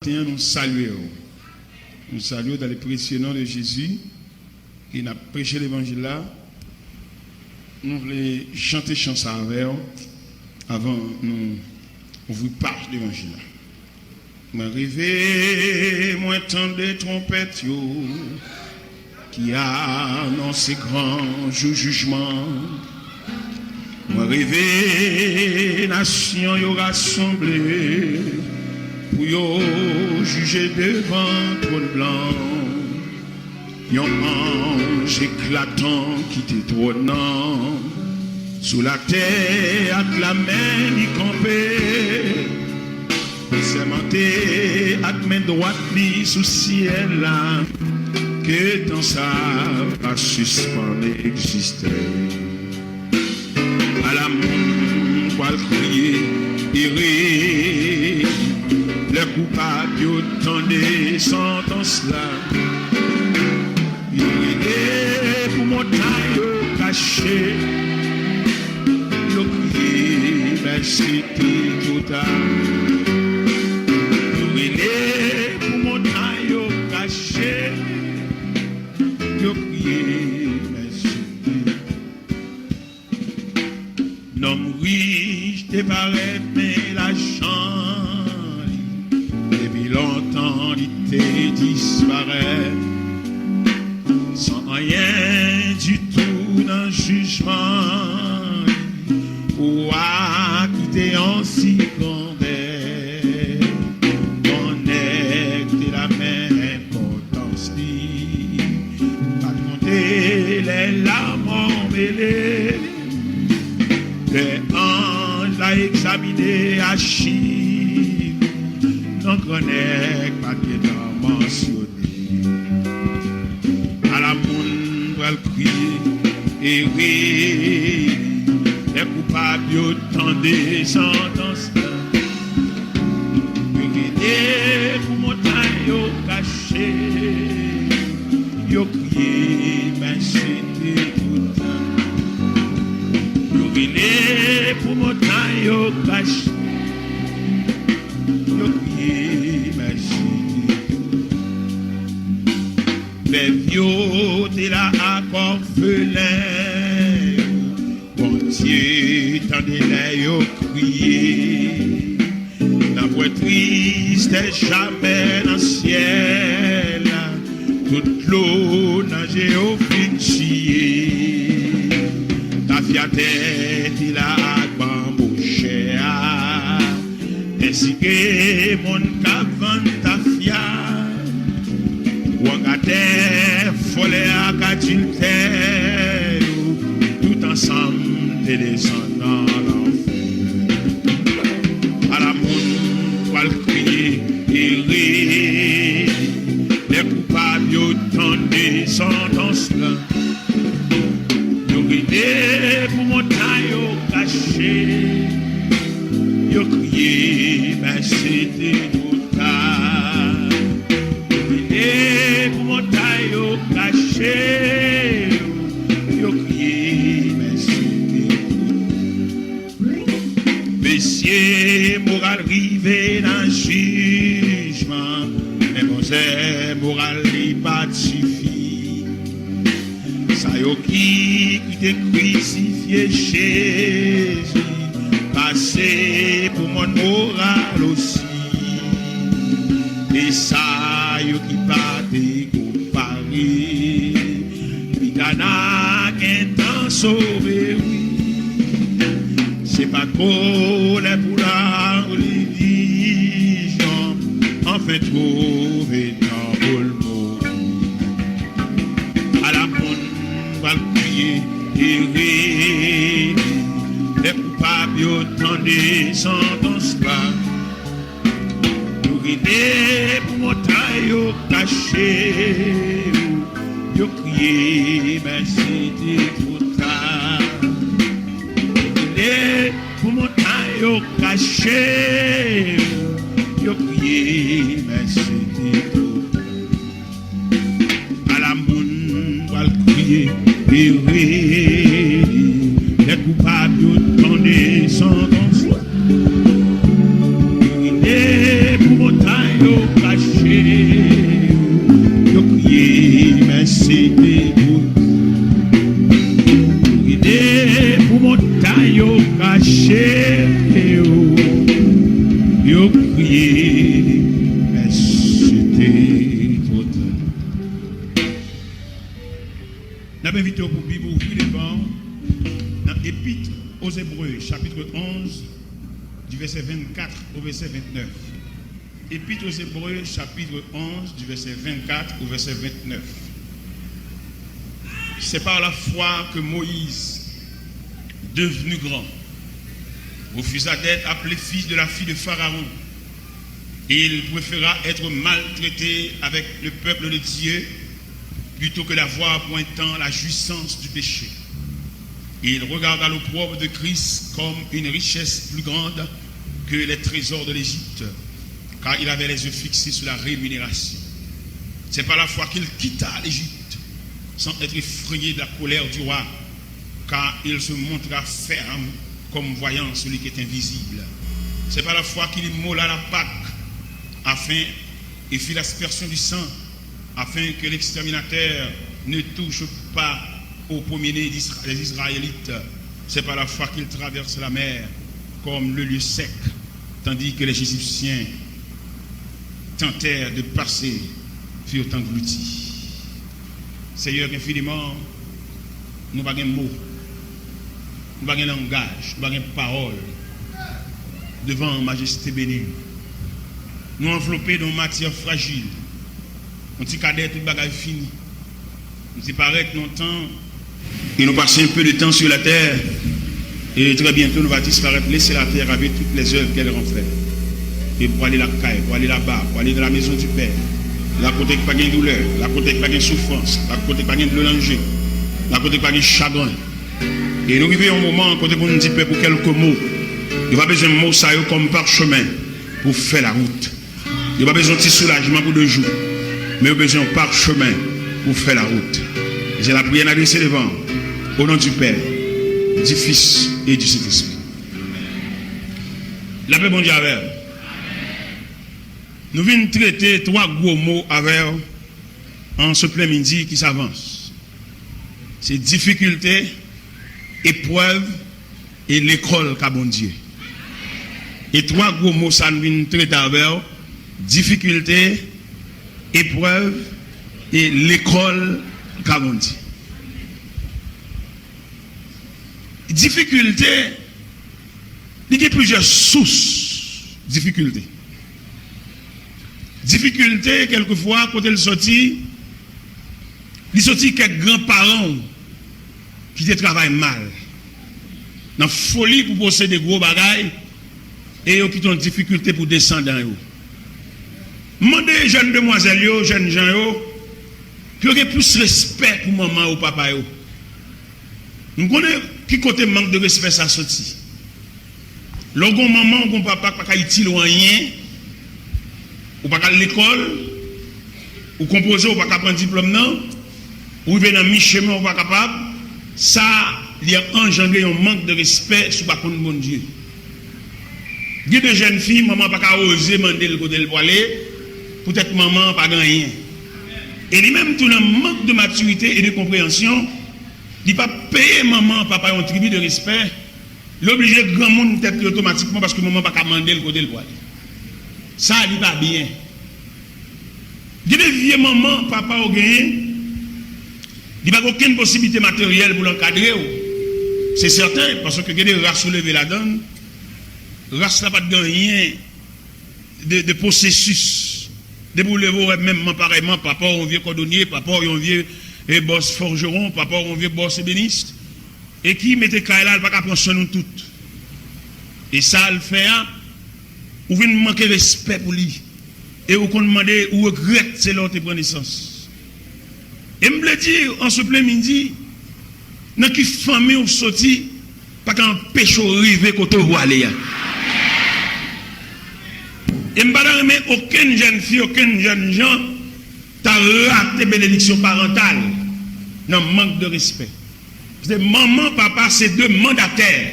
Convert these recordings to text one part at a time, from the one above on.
Nous saluons dans le précieux nom de Jésus qui n'a prêché l'évangile là. Nous voulons chanter chanson avec eux avant nous ouvrir page l'évangile là. M'arrivé, moi tant de trompettes qui a annoncé grand jugement. M'arrivé, nation y rassemblée. Pour juger devant trône blanc, yon ange éclatant qui t'étrônant, sous la terre avec la main y campé, sermenté avec main droite li sous ciel là, que dans ça va suspendre exister. À la monde va crier, errer. Le coupable autant des sentences là. Il est pour montagne caché. Le crier, merci tout à. Il est pour montagne caché. Le crier, merci. Nom riche te paraît mais la chance. Longtemps il te disparaît sans rien du tout dans le jugement ou à quitter en si grandeur connecter la même importance pas compter les larmes emmêlées les anges l'a examiné à Chine. Non connaît pas de temps mentionné. À la monde va le crier et rire. Les coupables autant des sentences. Yo guidé pour montagne au caché. Yo crié mais c'était tout temps. Yo guidé pour montagne au caché. Les vieux de la orphelin, bon Dieu, tendez-les au crier. La voix triste est jamais dans le ciel, toute l'eau nage au finchier. Ta fiatette, il a bambouché, ainsi que mon cavant ta fiat. Wangate, folle à qu'adultère, tout ensemble des descendants l'enfer. À la monde, va le crier et rire, les coupables autant des sentences là. Yo guidé pour montagne au caché, yo crié, mais c'était tout tard. Pour montagne au caché, yo crié, merci. Messieurs, moral rivé dans le jugement, mais mon moral n'est pas suffit. Ça yo qui te crucifié Jésus, passé pour mon moral aussi. Et ça yo qui pas décomparé, Picana qu'un temps sauvé, oui. C'est pas qu'on est pour la religion, enfin trouver dans le mot. À la bonne va le crier et rire, les coupables autant des sentences là. Pour montagne au caché, yo crié, mais c'était trop tard. Pour montagne au caché, yo crié, mais c'était trop tard. À la monde va le crier, et rire, les coupables autant des sentences. Pour montagne au yo crié merci pour montagne yo caché yo crié merci trop. N'a pas invité pour Bible ouvrir les bancs dans l'Épître aux Hébreux chapitre 11 du verset 24 au verset 29. Épître aux Hébreux chapitre 11 du verset 24 au verset 29. C'est par la foi que Moïse, devenu grand, refusa d'être appelé fils de la fille de Pharaon. Et il préféra être maltraité avec le peuple de Dieu plutôt que d'avoir pointant la jouissance du péché. Et il regarda l'opprobre de Christ comme une richesse plus grande que les trésors de l'Égypte, car il avait les yeux fixés sur la rémunération. C'est par la foi qu'il quitta l'Égypte, sans être effrayé de la colère du roi, car il se montra ferme comme voyant celui qui est invisible. C'est par la foi qu'il immola la Pâque, afin, et fit l'aspersion du sang, afin que l'exterminateur ne touche pas au premier-né des Israélites. C'est par la foi qu'il traverse la mer comme le lieu sec, tandis que les Égyptiens tentèrent de passer, furent engloutis. Seigneur, infiniment, nous n'avons pas de mots, nous n'avons pas de langage, nous n'avons pas de parole devant majesté bénie. Nous enveloppés dans matière fragile. On dit cadet tout bagage fini. Nous dit paraître longtemps et nous passons un peu de temps sur la terre et très bientôt nous va disparaître, laisser la terre avec toutes les œuvres qu'elle renferme. Et pour aller la caille, pour aller là-bas, pour aller dans la maison du Père, la côté qui pas de douleur, la côté qui pas de souffrance, la côté qui pas de danger, la côté qui pas de chagrin. Et nous vivons un moment côté pour nous dire pour quelques mots. Il n'y a pas besoin de mots ça comme parchemin pour faire la route. Il n'y a pas besoin de petit soulagement pour 2 jours, mais il y a besoin de parchemin pour faire la route. J'ai la prière adressée devant, au nom du Père, du Fils et du Saint-Esprit. La paix, bon Dieu, avec. Nous venons traiter 3 gros mots avec en ce plein midi qui s'avance. C'est difficulté, épreuve et l'école qu'a bon Dieu. Et 3 gros mots, ça nous vient traiter avec difficulté, épreuve et l'école qu'a bon Dieu. Difficulté, il y a plusieurs sources de difficulté. Difficulté, quelquefois, quand elle sortit, il sortit quelques grands-parents qui te travaillent mal. Dans la folie pour posséder des gros bagailles et qui ont difficulté pour descendre dans eux. Demandez jeunes demoiselles, jeunes gens, qui ont plus de respect pour maman ou papa. Nous connaissons qui côté manque de respect ça sorti. Lorsqu'on maman ou papa pas utile ou rien, ou pas à l'école, ou composer ou pas prendre diplôme non, ou venir dans mi-chemin ou pas capable, ça il y a engendré un manque de respect sur pas contre mon Dieu. Il y a des jeunes filles, maman pas oser demander le côté pour aller, peut-être maman pas rien. Et lui-même tout un manque de maturité et de compréhension, il ne pas payer maman papa un tribut de respect, l'obligé grand monde tête automatiquement parce que maman pas demander le côté pour aller. Ça il pas bien. Il y a des vieux mamans papa au gain, il n'y a pas aucune possibilité matérielle pour l'encadrer. C'est certain parce que il y a des races soulevées là-dedans. Race n'a pas de rien de processus. De pour lever même pareillement, papa on vieux cordonnier, papa on vieux boss forgeron, papa on vieux boss ébéniste. Et qui mettait là, il va pas prendre soin de nous toutes. Et ça le fait, ou vient manquer respect pour lui. Et ou qu'on demande ou regrette c'est l'autre prend naissance. Et me le dire en ce plein midi, dans qui famille ou sorti, pas qu'un péché arrivé côté où aller. Et je ne remets aucune jeune fille, aucun jeune gens t'a raté bénédiction parentale dans le manque de respect. Parce que maman, papa, c'est 2 mandataires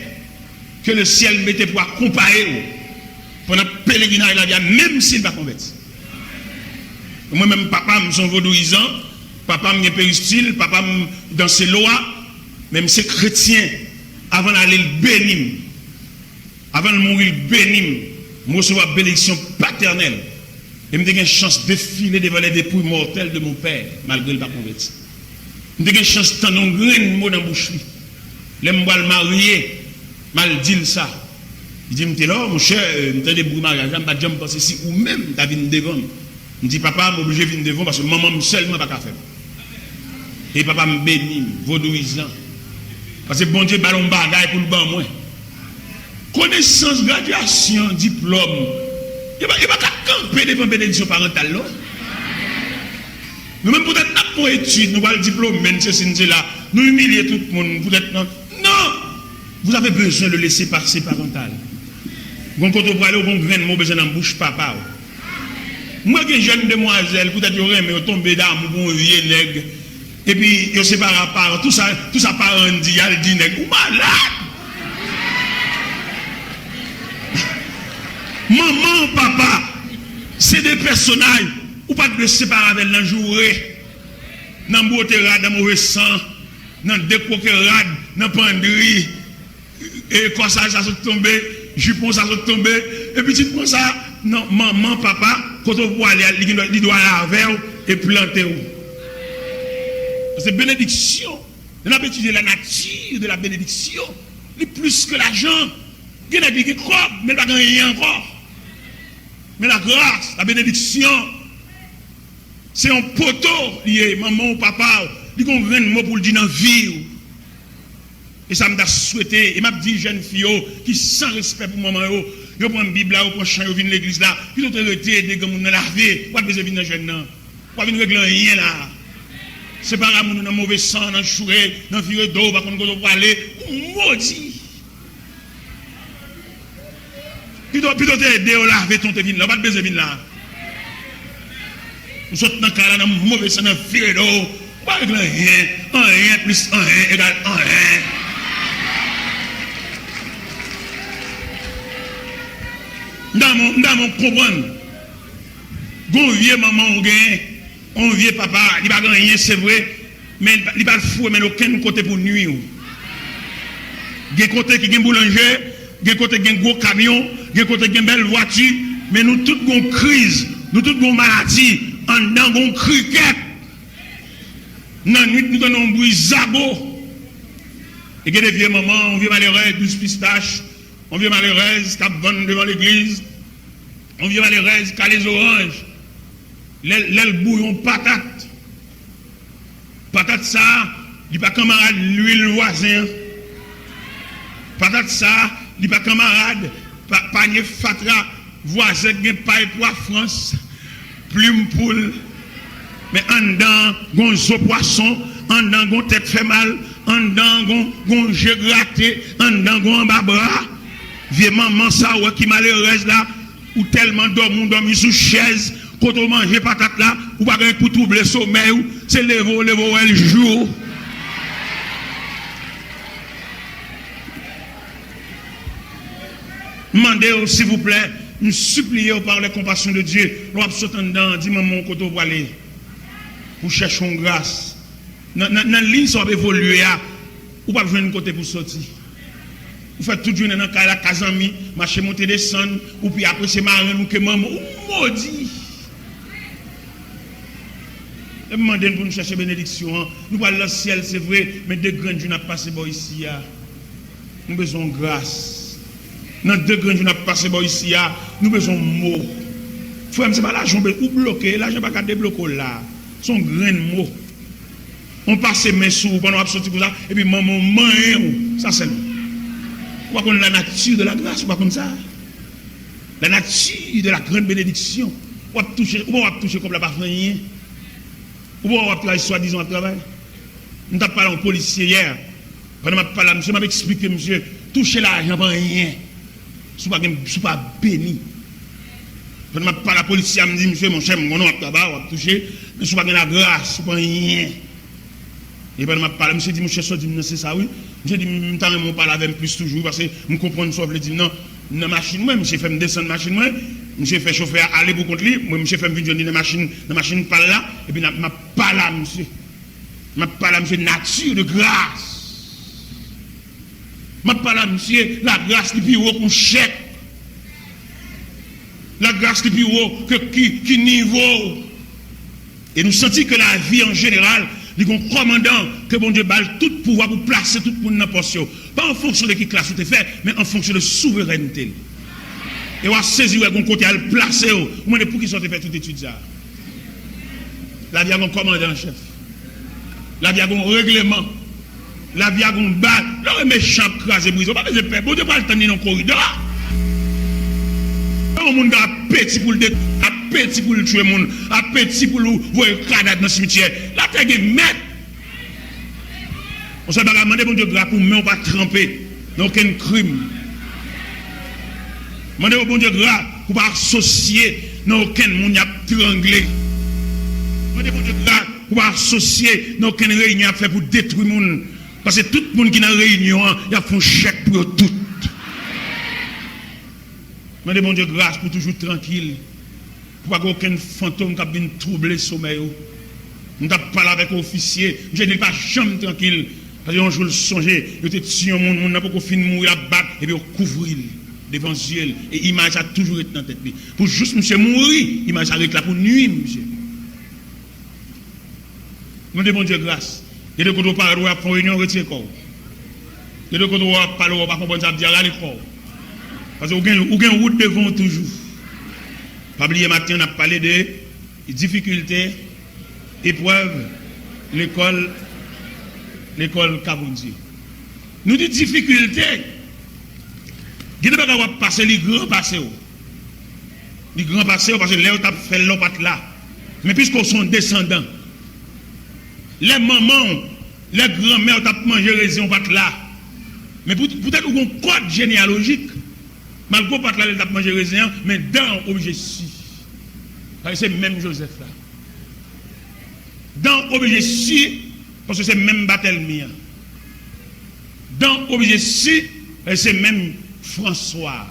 que le ciel mettait pour accompagner pendant le pèlerinage, même s'il va convertir. Moi-même, papa, je suis vaudouisant, papa, je suis péristyle, papa, dans ses lois, même c'est chrétien, avant d'aller le bénir, avant de mourir le bénir, je recevoir bénédiction paternelle. Et je me une chance de filer devant les dépouilles mortelles de mon père, malgré le pas converti. Je me une chance de tendre un grain de mot dans la bouche. Je me suis marié, mal dit ça. Il dit, là, mon cher, je suis des bruits mariage, je ne vais pas penser si ou même tu as venu devant. Je dis, papa, je suis obligé de venir devant parce que maman seulement pas faire. Et papa me bénit, vaudouisant. Parce que bon Dieu, ballon bagaille pour le ban moi. Connaissance, graduation, diplôme. Il ne va pas camper devant la bénédiction parentale. Là. Nous même peut-être pas pour études, nous avons le diplôme, même si c'est là. Nous humilier tout le monde. Peut-être non. Non! Vous avez besoin de laisser passer parental. Quand vous allez au bon grain, vous avez besoin d'en bouche papa. Moi, qui suis jeune demoiselle, peut-être que j'aurais tombé d'amour pour un vieux nègre. Et puis, je ne sais pas, part, tout ça parent dit, il y a le dit nègre. Ou malade! Maman, papa, c'est des personnages ou pas de séparer avec la journée, dans le beauté rade, dans le mauvais sang, dans le décoqué rade, dans le penderie, et quand ça se tombe, jupon ça se tombe, et puis tu prends ça, non, maman, papa, quand on voit aller, il doit laver et planter. C'est bénédiction. On a étudié la nature de la bénédiction, plus que l'argent. Il y a des crocs, mais pas rien encore. Mais la grâce, la bénédiction, c'est un poteau lié, maman ou papa, il y a un mot pour le dire dans la vie. Et ça m'a souhaité, et m'a dit jeune fille qui sans respect pour maman, ils prennent une Bible là, ils prennent un chant, ils viennent l'église là, puis ils ont arrêté des gens dans la vie, pas besoin de venir dans jeune là, pas venir régler rien là. C'est pas grave, nous dans mauvais sang, dans le chouret, dans le fire d'eau, par contre, on va aller, maudit. Puis tu aider à laver ton vin là, pas de besoin de vin là. Nous sommes dans le cas là, dans le mauvais sang, dans le fire d'eau, pas régler rien, rien plus rien égale rien. Dans mon comprendre, bon vieux maman, on vieux papa, il va rien, c'est vrai, mais il va le fou, mais aucun côté pour nuire. Il y a côté qui est boulanger, il y a côté qui est gros camion, il y a côté qui est belle voiture, mais nous tous avons crise, nous tous avons maladie, en dedans avons cricket. Dans la nuit, nous avons un bruit zago. Et il y a des vieux mamans, on vient malheureux, 12 pistaches, on vient malheureux, qui vendent devant l'église, on vient malheureux, qui a les oranges. L'aile bouillon patate. Patate ça, il n'y a pas camarade l'huile voisin. Patate ça, il n'y a pas camarade panier fatra voisin qui paille pour la France. Plume poule. Mais en dedans, gon zo poisson, en dedans, gon tête fait mal, en dedans, gon jeu gratté, en dedans, gon bras. Vieux maman ça qui malheureuse là, ou tellement dormi sous chaise. Quand on mange patate là, ou pas pour troubler le sommeil, c'est le jour. Demandez s'il vous plaît, nous supplions par la compassion de Dieu, nous absortons dedans, dis maman, quand on va aller, pour chercher une grâce. Dans la ligne, ça va évoluer, ou pas besoin de côté pour sortir. Vous faites tout journée dans la Kazami, marcher, monter, descendre, ou puis après c'est marrant, ou que maman, ou maudit. Demandez pour nous chercher bénédiction. Nous allons dans le ciel, c'est vrai, mais deux grandes jours n'a passé ici. Nous avons besoin de grâce. Dans deux grandes jours n'a passé ici, nous avons besoin de mots. Frère, c'est pas l'argent ou bloqué, l'argent pas qu'à débloquer là. Son grain de mots. On passe mes sous pendant sortir pour ça, et puis maman, ça c'est nous. Pourquoi qu'on a la nature de la grâce, pourquoi comme ça? La nature de la grande bénédiction. On va toucher comme la parfum rien. Ou on va travailler soi-disant à travail. Nous avons parlé aux policiers hier. Pendant que je parlais, monsieur m'a expliqué, monsieur, toucher l'argent pour rien. Ce n'est pas béni. Pendant que je parle à la policier, elle me dit, monsieur, mon cher, mon nom à tabac, on va toucher, mais ce n'est pas la grâce, pour rien. Et pendant que je parle, monsieur dit, mon cher, c'est ça, oui. J'ai dit, je ne parle avec plus toujours, parce que je comprends ce que je dis, non, dans la machine, moi, monsieur fait me descendre machine, moi, monsieur fait chauffeur aller pour contre lui, moi, monsieur fait me venir dans la machine pas là, et puis, ma pas là, monsieur. Ma pas là, monsieur, nature de grâce. Ma pas là, monsieur, la grâce qui est plus haut qu'on chèque. La grâce qui est plus haut qui niveau. Et nous sentons que la vie en général, il y a un commandant que bon Dieu balle tout pouvoir pour placer tout le monde dans la portion. Pas en fonction de qui classe tu fait, mais en fonction de souveraineté. Et on va saisir un côté à le placer. Vous me pour qui sont fait toute étude ça. La vie a un commandant chef. La vie a un règlement. La vie a un balle. Là, méchant crasé brisé. Pas besoin de peur. Bon Dieu pas le temps dans le corridor. On monde a petit pour le petit pour le tuer monde, a petit pour le voir cadavre dans le cimetière. La terre est maître. On s'est demandé bon Dieu grâce pour mais on pas tremper dans aucun crime. Demandez au bon Dieu grâce pour pas associer dans aucun monde a trianglé. Demandez bon Dieu grâce pour pas associer dans aucune réunion à faire pour détruire monde parce que tout le monde qui est dans la réunion, il a fait un chèque pour tout. Demandez bon Dieu grâce pour toujours tranquille. Pour pas aucun fantôme qui a bien troublé le sommeil. Nous avons parlé avec l'officier. Je ne dis pas jamais tranquille. Parce qu'un jour, je songeais, il était tué un monde, n'a pas fini de mourir, à battre, et puis couvrir devant ciel. Et l'image a toujours été dans la tête. Pour juste monsieur mourir, l'image a été là pour nuire, monsieur. Nous demandons Dieu grâce. Il y a des côtés où on parle, on fait une réunion, on retire le corps. Il y a des côtés où on parle, on va comprendre ça, dire là le corps. Parce que vous avez une route devant toujours. Pas oublier matin, on a parlé de difficultés, épreuves, l'école Kabounzi. Nous disons difficultés. Il ne peut pas passer les grands passés. Les grands passés, parce que là, on a fait l'opat là. Mais puisqu'on sont descendants, les mamans, les grands-mères, on a mangé les on là. Mais peut-être qu'on a un code généalogique. Malgré pas là, on a mangé les mais dans objet si. C'est même Joseph là. Dans objet si, parce que c'est même Barthélemy. Dans objet si, c'est même François.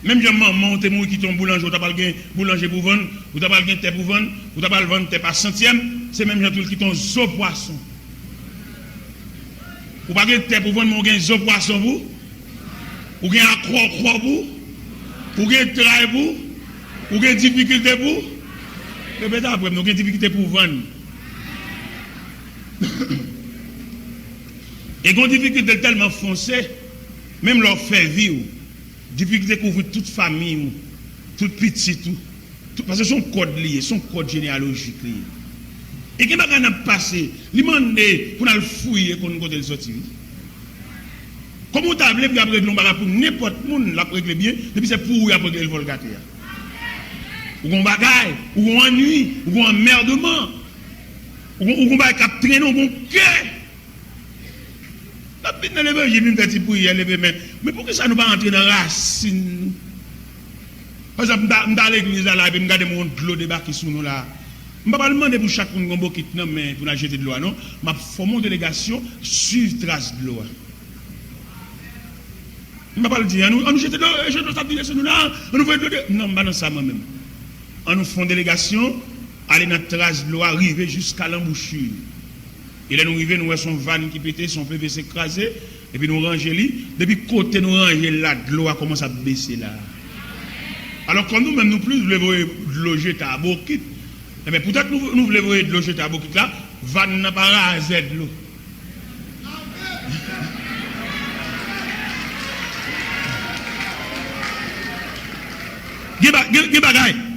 Même si maman, tu es qui tombe boulanger, tu as pas boulanger pour vendre, ou tu as pas terre pour vendre, ou tu as pas vendre terre par centième, c'est même gens qui tombe zo poisson. Ou pas terre pour vendre, mais zo poisson vous. Ou bien à croix vous. Ou bien travail vous. Ou bien difficulté vous. Répétez après, nous avons difficulté pour vendre. Et une difficulté tellement foncée, même leur faire vivre, difficulté couvrir toute famille, toute petite, tout, parce que son code lié, son code généalogique lié. Et qui m'a passé, il m'a demandé pour nous fouiller pour nous côté sortir. Comment tu as appelé pour régler pour n'importe qui, la régler bien, et puis c'est pour régler le volgateur. Ou un bagaille, ou un ennui, ou un emmerdement, ou un bagaille qui a traîné dans mon cœur. La petite lever, j'ai vu une petite prière, lever, mais pourquoi ça ne va pas entrer dans la racine? Par exemple, je suis à l'église là, et je regarde mon de l'eau débarquer sur nous là. Je ne vais pas demander pour chaque monde qui est mais pour la jeter de l'eau, non? Je fais mon délégation suivre trace de l'eau. Je ne vais pas le dire, on nous jette de l'eau, je ne sais pas sur nous là, on nous fait de l'eau. Non, je ne vais pas ça moi-même. On nous fait une délégation, aller dans la trace de l'eau, arriver jusqu'à l'embouchure. Et là, nous arrivons, nous voyons son van qui pétait, son PVC écrasé, et puis nous rangeons lui. Depuis côté, nous rangeons là, de l'eau a commencé à baisser là. Alors, quand nous-mêmes, nous plus, nous voulons de l'eau jeter à Bokit, mais peut-être nous voulons de l'eau jeter à Bokit là, van n'a pas rasé de l'eau.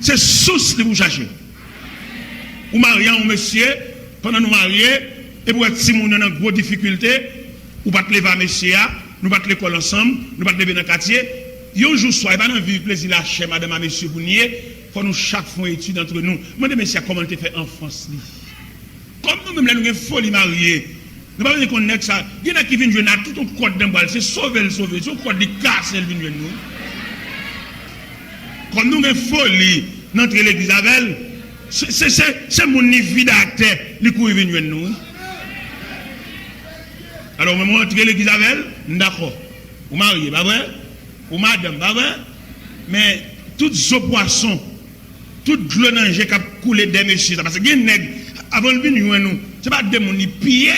C'est source de vous chercher. Ou mariez un monsieur, pendant nous marier, et pour être si nous avons une grosse difficulté, ou pas te lever à monsieur, nous pas te l'école ensemble, nous pas te lever dans le quartier. Un jour soir, pas dans vivre plaisir là chez madame à monsieur Bounier, pour nous chaque fois étude entre nous. Moi de monsieur comment tu fait enfance li. Comme nous même là nous avons folie mariée. Nous pas qu'on est ça. Il y en a qui viennent jouer dans tout un code d'embal, c'est sauver, son code de casse elle vient nous. Comme nous avons folie dans l'église avec c'est mon vie d'acteur, les coups viennent nous. Alors, je vais entrer l'église avec elle, d'accord. Vous mariez, pas vrai? ou madame, pas vrai? Mais toutes ce poisson, toute l'eau qui a coulé des messieurs, parce que les nègres, avant de venir nous, c'est pas des gens qui pillent.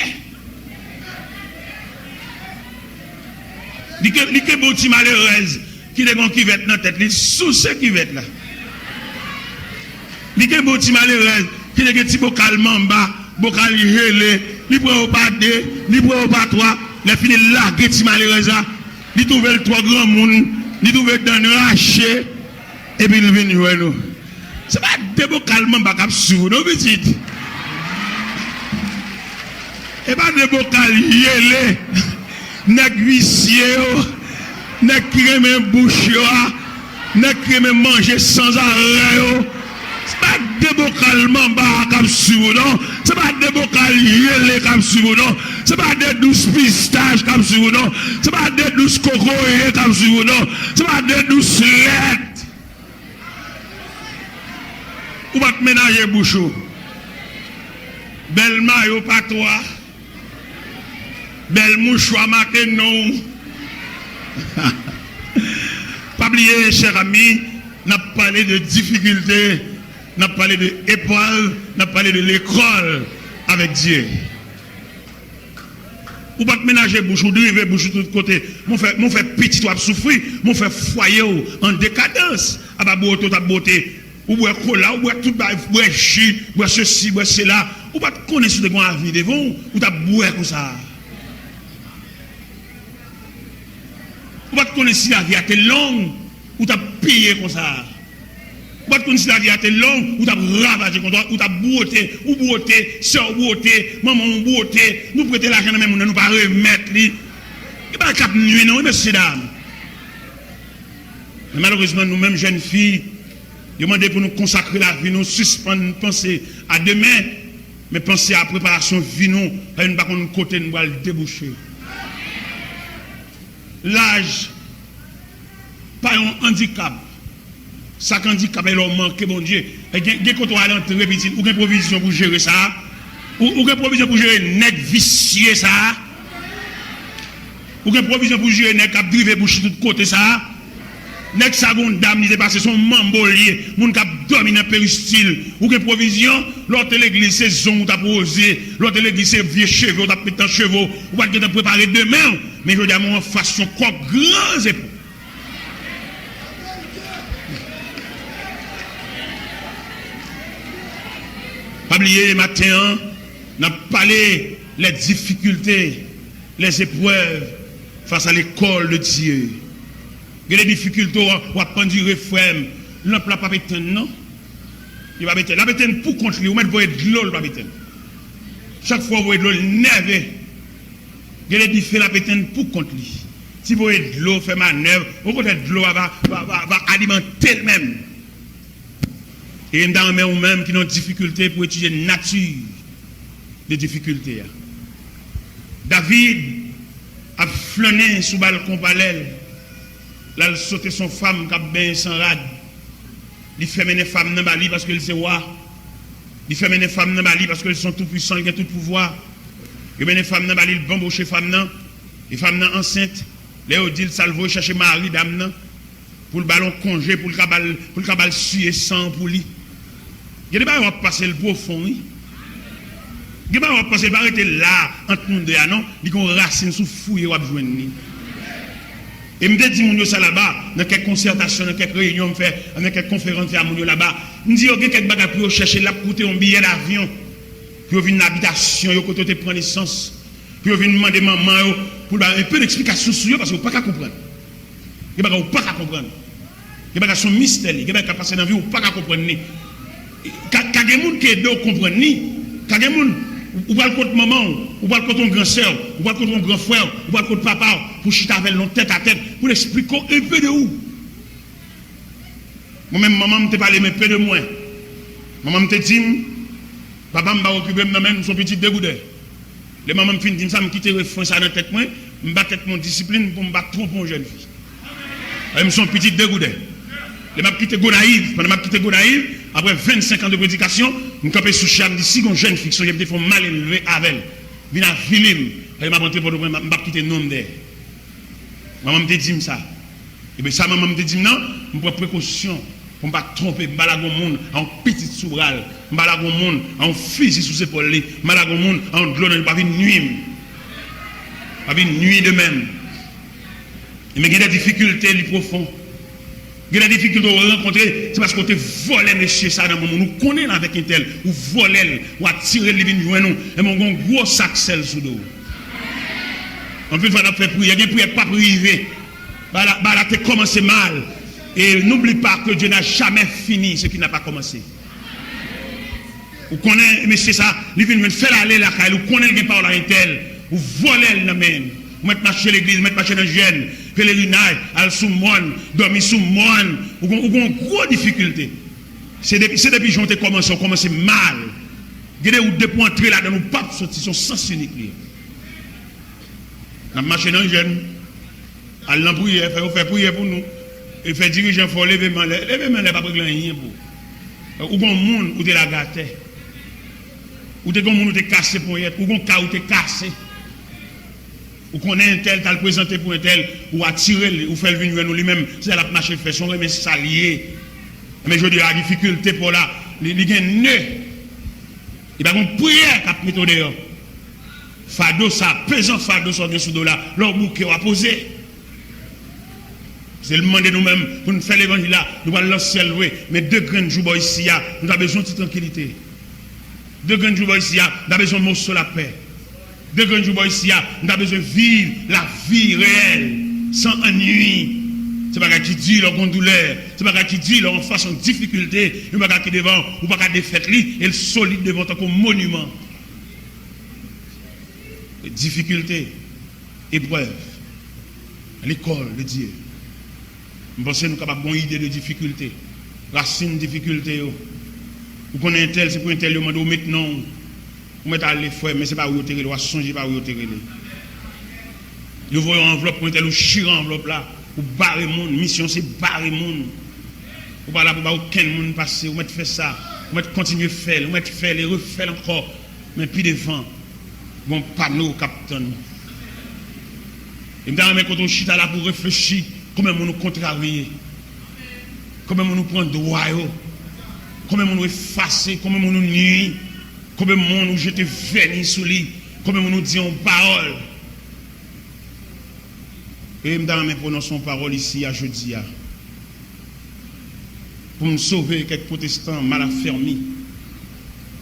Il y a des gens malheureuses qui ont qui vêtent dans la tête, sous ce qui vêtent là. Il y a des gens malheureuses qui ont des petits bocal mamba, bocal gelé, ils prennent pas deux, ils prennent pas trois, les fini là, les petits malheureuses là, ils trouvent le trois grands monde, ils trouvent dans le raché, et puis ils viennent voir nous. Ce n'est pas des bocal mamba qui sont non petit. Et pas des bocal gelé. Nèg huissier, nèg qui aime bouche, nèg qui aime manger sans arrêt. C'est pas des bocal mamba comme sur non, c'est pas des bocal yélé comme sur non, c'est pas des douces pistaches comme sur non, c'est pas des douces cocoyées comme sur non, c'est pas des douces lettres. Ou va te ménager bouchou. Belle maillot pas toi. Belle mouchoir marqué non. Pas oublier, chers amis, n'a parlé de difficultés, n'a parlé de épreuves, n'a parlé de l'école avec Dieu. Ou pas te ménager bouche ou driver bouche de tous côtés. Mon fait petit ou souffrir, mon fait foyer en décadence. À pas boire toute ta beauté. Ou boire cola, ou boire tout boire jus, boire ceci, boire cela. Ou pas te connaître de la vie devant, ou t'as boire comme ça. Ou pas te connaître si la vie a été longue, ou t'as payé comme ça. Ou pas te connaître si la vie a été longue, ou t'as ravagé comme ça, ou t'as beauté, ou beauté, soeur beauté, maman beauté, nous prêter l'argent même, nous pas remettre. Il n'y a pas de cap nuit, non, messieurs, dames. Mais malheureusement, nous-mêmes, jeunes filles, demandons pour nous consacrer la vie, nous suspendre, penser à demain, mais penser à la préparation de vie, nous, et nous pas qu'on côté, nous allons déboucher. L'âge, pas un handicap. Ça, handicap, il a manqué, mon Dieu. Et quand on va l'entrée, ou une provision pour gérer ça, ou une provision pour gérer net vicieux, ça, ou une provision pour gérer net cap drivé pour tout côté, ça. Nek seconde dame il dépasse son mambolier, moun k'ap domine péristyle, ou que provision, l'autre l'église c'est zon ou t'a posé, l'autre l'église c'est vieux cheveux, ou t'a pété en cheveux, ou pas te préparer demain, mais je dis à mon façon quoi grands épaules. Pas oublier matin, n'a parlé les difficultés, les épreuves face à l'école de Dieu. Il y a des difficultés, on va prendre du réfrème. L'emploi n'a pas pété, non? Il va péter. La pété pour contre lui, ou mettre de l'eau, pas péter. Chaque fois, vous voyez de l'eau, nerveux. Il y a des difficultés, la pété pour contre lui. Si vous voyez de l'eau, fait manœuvre, au côté de l'eau va alimenter elle-même. Et dans les ou même qui ont des difficultés pour étudier la nature des difficultés. David a flâné sous le balcon parallèle. Là, il sauté son femme qui a bien sans rade. Il fait mener femme dans Bali parce qu'elle sait roi. Il fait mener femme dans Bali parce qu'elles sont tout puissants, ils ont tout pouvoir. Il fait femme dans Bali, il bambouche femme dans. Les femmes dans enceinte. Léo dit, il salvo chercher mari dame pour le ballon congé, pour le cabal suer sang pour lui. Il y a des gens qui vont passer le profond. Il y a des gens qui vont passer, il va arrêter là, entre nous deux, non? Ils vont racine sous fouille et vont joindre. Et je me dis, ça là-bas, dans quelques concertations, dans quelques réunions, dans quelques conférences là-bas, je me dis, il y a quelques bagages pour chercher là, pour coûter un billet d'avion, pour venir une habitation, pour que tu prennes naissance, pour venir demander maman, pour un peu d'explication sur eux, parce que vous ne pouvez pas comprendre. Vous ne pouvez pas comprendre. Il y a des choses mystérieuses, il y a des gens qui passent dans la vie, vous ne pouvez pas comprendre. Quand il y a des gens qui ne comprennent pas, quand il y a des gens ou pas le compte maman, ou pas le compte ton grand soeur, ou pas le compte ton grand frère, ou pas le compte papa, pour chiter avec l'on tête à tête, pour l'expliquer un peu de où. Moi-même, maman me parlé un peu de moi. Maman me dit, papa m'a occupé de même son petit dégoûté. Les mamans me finissent ça, me quitter le fond ça dans la tête, moi, me battre mon discipline pour me battre trop pour une jeune fille. Elle me son petit dégoûté. Les m'a quitté Gonaïve, pendant m'a quitté Gonaïve, après 25 ans de prédication, je me campé sous char, je dis si une jeune fille, je me font mal élevé avec elle. Vient à Vilim, elle m'a montré pour le m'a quitté nom d'elle. Maman me dit ça. Et bien ça, maman me dit non, je prends précaution pour ne pas tromper, je ne pas monde en petite soubral, je ne pas monde en fusil sous ses épaules, je ne pas monde en glon, je ne pas venir nuire. Pas venir nuire de même. Mais il y a des difficultés les profondes. Il y a des difficultés à rencontrer, c'est parce qu'on te volé monsieur ça dans le monde. Nous connaissons avec un tel, ou volé, ou attiré les vignes joindre nous, et mon gros sac sel sous dos. En plus, il faut faire prière, il y a des prières pas privées. Là, tu as commencé mal. Et n'oublie pas que Dieu n'a jamais fini ce qui n'a pas commencé. Vous connaissez, monsieur ça, il vient faire aller la caille, vous connaissez les paroles à un tel, vous volez le même. Vous mettez marcher l'église, vous mettez marcher dans le jeune, pèlerinage, aller sous monde, dormir sous monde, vous avez une grosse difficulté. C'est depuis que on commencé mal. Il y a des points entrer là dans nos papes, ils sont sens unique. On marche dans le jeune, aller en prière, faire prière pour nous, et faire dirigeant, il faut lever main, pas pour rien pour. Ou bon monde, ou de la gâté. Ou de bon monde, ou de cassé pour y être, ou bon cas, ou de cassé. Ou qu'on est un tel, t'as le présenté pour un tel, ou attirer, ou faire venir nous lui-même, c'est la marche fait son remède salier. Mais je dis la difficulté pour là, il y a un nœud. Il y a une prière qui a mis dehors. Fado, ça, pesant fado, ça vient sous dos là, leur bouquet à poser. C'est le moment de nous-mêmes, pour nous faire l'évangile là, nous allons lancer le ciel, mais deux grands jours ici, nous avons besoin de tranquillité. Deux grands jours ici, nous avons besoin de mots sur la paix. Deux grands jours ici, nous avons besoin de vivre la vie réelle, sans ennui. C'est pas qui dit leur grande douleur, c'est pas qui dit leur en face en difficulté, c'est pas qui devant, ou pas qui défaite lui, et le solide devant comme monument. Difficulté, épreuve, l'école de Dieu. Je pense que nous avons une bonne idée de difficulté. Racine de difficulté. Vous connaissez un tel, c'est pour un tel, vous maintenant, vous mettez à l'effort, mais ce n'est pas où vous tirez, vous songez pas où vous tirez. Vous voyez une enveloppe pour un tel, vous chirez enveloppe là, vous barrez le monde, mission c'est barrer le monde. Vous ne pouvez pas aucun monde passer, vous mettez faire ça, vous mettez continuer à faire, vous mettez faire, les refaire encore, mais puis devant, bon panneau capitaine. Et maintenant, quand on chita là pour réfléchir, comment on nous contrarie, comment on nous prend droit, comment on nous efface, comment on nous nuit, comment on nous jette vernis sous lui, comment on nous dit en parole. Et maintenant, nous prononçons parole ici à jeudi, pour me sauver quelques protestants mal affermis,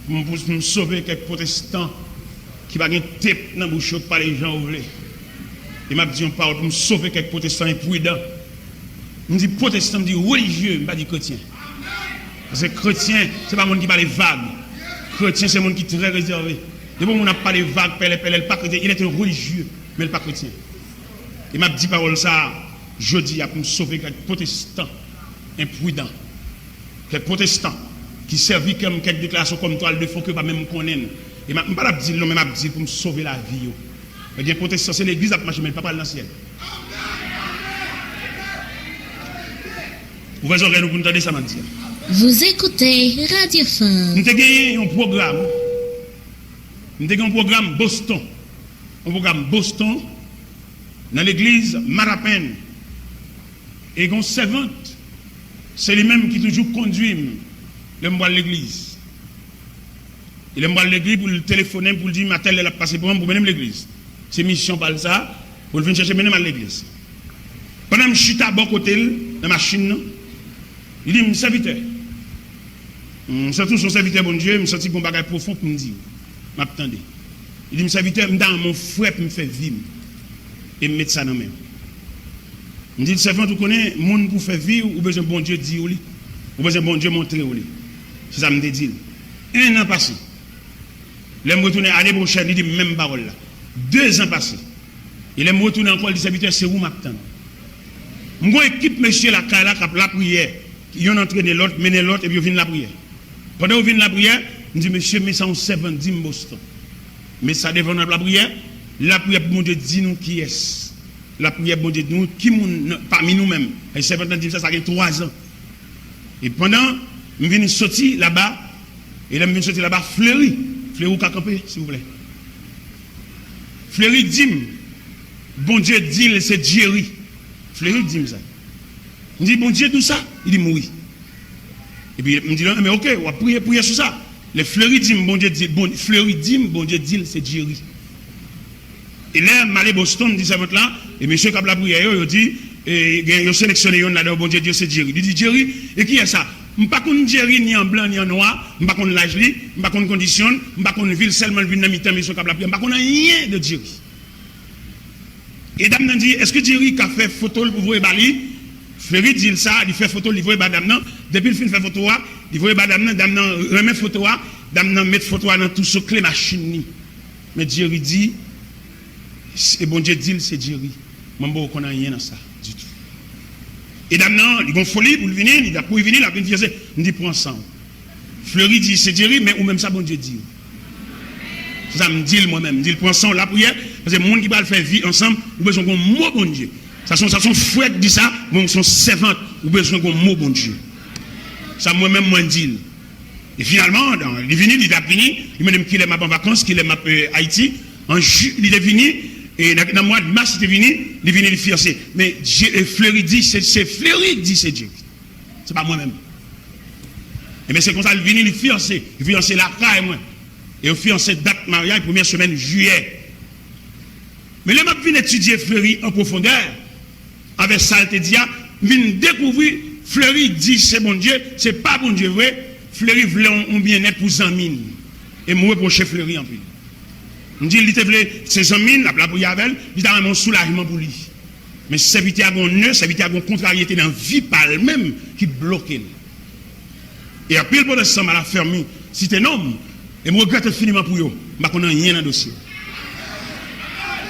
pour me sauver quelques protestants qui ne vont pas tête dans la bouche par les gens ouvrés. Il m'a dit une parole pour me sauver quelques protestants imprudents. Je me dis protestant, je me dis religieux, je ne pas dire chrétien. Parce que chrétien, ce n'est pas le monde qui parle vague. Chrétien, c'est le monde qui est très réservé. De bon, on n'a pas les vagues, pas chrétien. Il est un religieux, mais il n'est pas chrétien. Il m'a dit parole ça, jeudi, pour me sauver quelques protestants imprudents. Quelques protestants qui servent comme quelques déclarations comme toi, il faut que pas même connaître. Et je ne vais pas dire non, mais je dis pour me sauver la vie. Mais bien, protestant, c'est l'église qui marche, mais pas dans le ciel. Vous voyez, nous pour entendre ça, dire. Vous écoutez Radio Fin. Nous avons gagné un programme. Nous avons un programme Boston. Un programme Boston dans l'église Marapen. Et une servante, c'est lui-même qui toujours conduit le à l'église. Il aime l'église pour le téléphoner, pour le dire, ma telle, elle a passé pour moi, pour mener l'église. C'est mission par ça, pour venir chercher mener à l'église. Pendant que je suis à bon côté, dans la machine, il dit, mon serviteur. C'est tout son serviteur, bon Dieu, je me sens un bagage profond pour me dire. M'attendez. Il dit, mon serviteur, dans mon frère, me fait vivre. Et me mettre ça dans la main. Il dit, servant, tu connais, monde pour faire vivre, ou besoin de bon Dieu dire, ou besoin de bon Dieu montrer. C'est ça que me dit. Un an passé. Il me retourner l'année prochaine, il dit même parole là. 2 ans passés. Il me retourner encore, il dit, serviteur, c'est où m'attendre. Mon équipe, monsieur, la prière. Ils ont entraîné l'autre, mené l'autre, et puis ils viennent la prière. Pendant qu'ils viennent la prière, je dis, monsieur, mais ça, on sait 10 Boston. Mais ça devant la prière pour mon Dieu, dis-nous qui est-ce. La prière pour Dieu, nous, qui parmi nous-mêmes. Et c'est maintenant dit ça, ça fait 3 ans. Et pendant, je viens sortir là-bas, et là, je viens sortir là-bas, Fleury ou Kakampe, s'il vous plaît. Fleury dit, bon Dieu dit, c'est Jerry. Fleury dit ça. Je dis, bon Dieu, tout ça? Il dit, oui. Et puis, il me dit, mais ok, on va prier sur ça. Les fleuris disent, bon Dieu dit, bon Dieu dit, c'est Jerry. Et là, Malé Boston dit ça là, et monsieur Cap la prière, il dit, il a sélectionné là, bon Dieu, c'est Jerry. Il dit, Jerry, et qui est ça? Je ne sais pas Jerry ni en blanc ni en noir, je ne sais pas l'âge, je ne sais pas condition, je ne sais pas ville seulement le dans mi-temps, monsieur Cap la prière, je ne sais pas rien de Jerry. Et dame dit, est-ce que Jerry a fait photo pour voir Bali? Fleury dit ça, il fait photo, il voit dame depuis le film fait photo, il voit dame remet photo, dame met photo dans tout ce clé machine. Mais Jerry dit, et bon Dieu dit, c'est Jerry. Moi, je ne connais rien dans ça du tout. Et dame ils vont folie pour venir, il a pour venir, il a venir dire, on dit pour ensemble. Fleury dit, c'est Jerry, mais ou même ça, bon Dieu dit. C'est ça, me dit moi-même, me dit pour ensemble la prière, parce que les gens qui veulent faire vie ensemble, ils ont besoin d'un mot bon Dieu. Ça sont frères qui disent ça, bon, sont servantes, ou besoin d'un mot bon Dieu. Ça moi-même moi dit. Et finalement, il est venu, il a fini, il m'a dit qu'il est en vacances, qu'il est à Haïti. Il est venu, et dans le mois de mars, il est venu, il est venu le fiancé. Mais Fleury dit, c'est Fleury qui dit c'est Dieu. C'est pas moi-même. Et bien c'est comme ça, il est venu le fiancé. Il fiancé la caille, moi. Et au fiancé date mariage, première semaine juillet. Mais là, je viens étudier Fleury en profondeur. Avec ça, je dis, je viens découvrir, Fleury dit c'est bon Dieu, c'est pas bon Dieu vrai. Fleury voulait un bien-être pour Zamine. Et moi, reproche Fleury en plus. Je dis, il voulait ses Zamine, la pour Yavel, il a un soulagement pour lui. Mais c'est éviter à un nœud, c'est éviter à une contrariété dans la vie par elle-même qui bloque. Et après, le bon de ça, m'a la fermé. Si t'es un homme, et je regrette infiniment pour eux, je ne connais rien dans le dossier.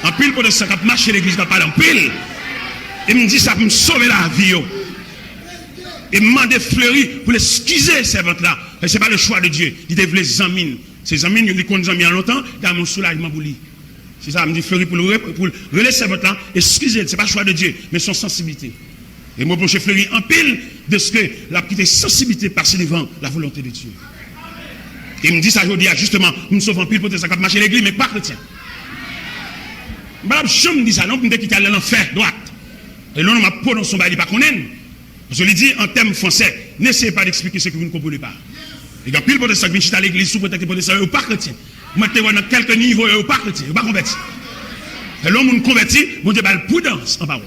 En pile pour de ça, quand je marche à l'église, je parle en pile. Et me dit ça pour me sauver la vie. Et me demander Fleury pour l'excuser, servante-là. Ce n'est pas le choix de Dieu. Il devait les amines. Ces amines, il les amis en longtemps, il a mon soulagement pour lui. C'est ça, me dit Fleury pour le servante-là, excusez, ce n'est pas le choix de Dieu, mais son sensibilité. Et moi, pour Fleury en pile de ce que la petite sensibilité passe devant la volonté de Dieu. Et il me dit ça aujourd'hui, justement, nous sommes en pile pour ça, quand marcher l'église, mais pas chrétien. Je me dis ça, non, pour me dire qu'il y a l'enfer, droite. Et là, on m'a prononcé son bail, pas qu'on aime. Je lui dis en termes français, n'essayez pas d'expliquer ce que vous ne comprenez pas. Et quand pile pour ça, que je à l'église, sous prétexte pour ça, vous pas chrétien. Vous mettez dans quelques niveaux, vous pas chrétien, vous pas converti. Et l'homme nous converti, vous devez la prudence en parole.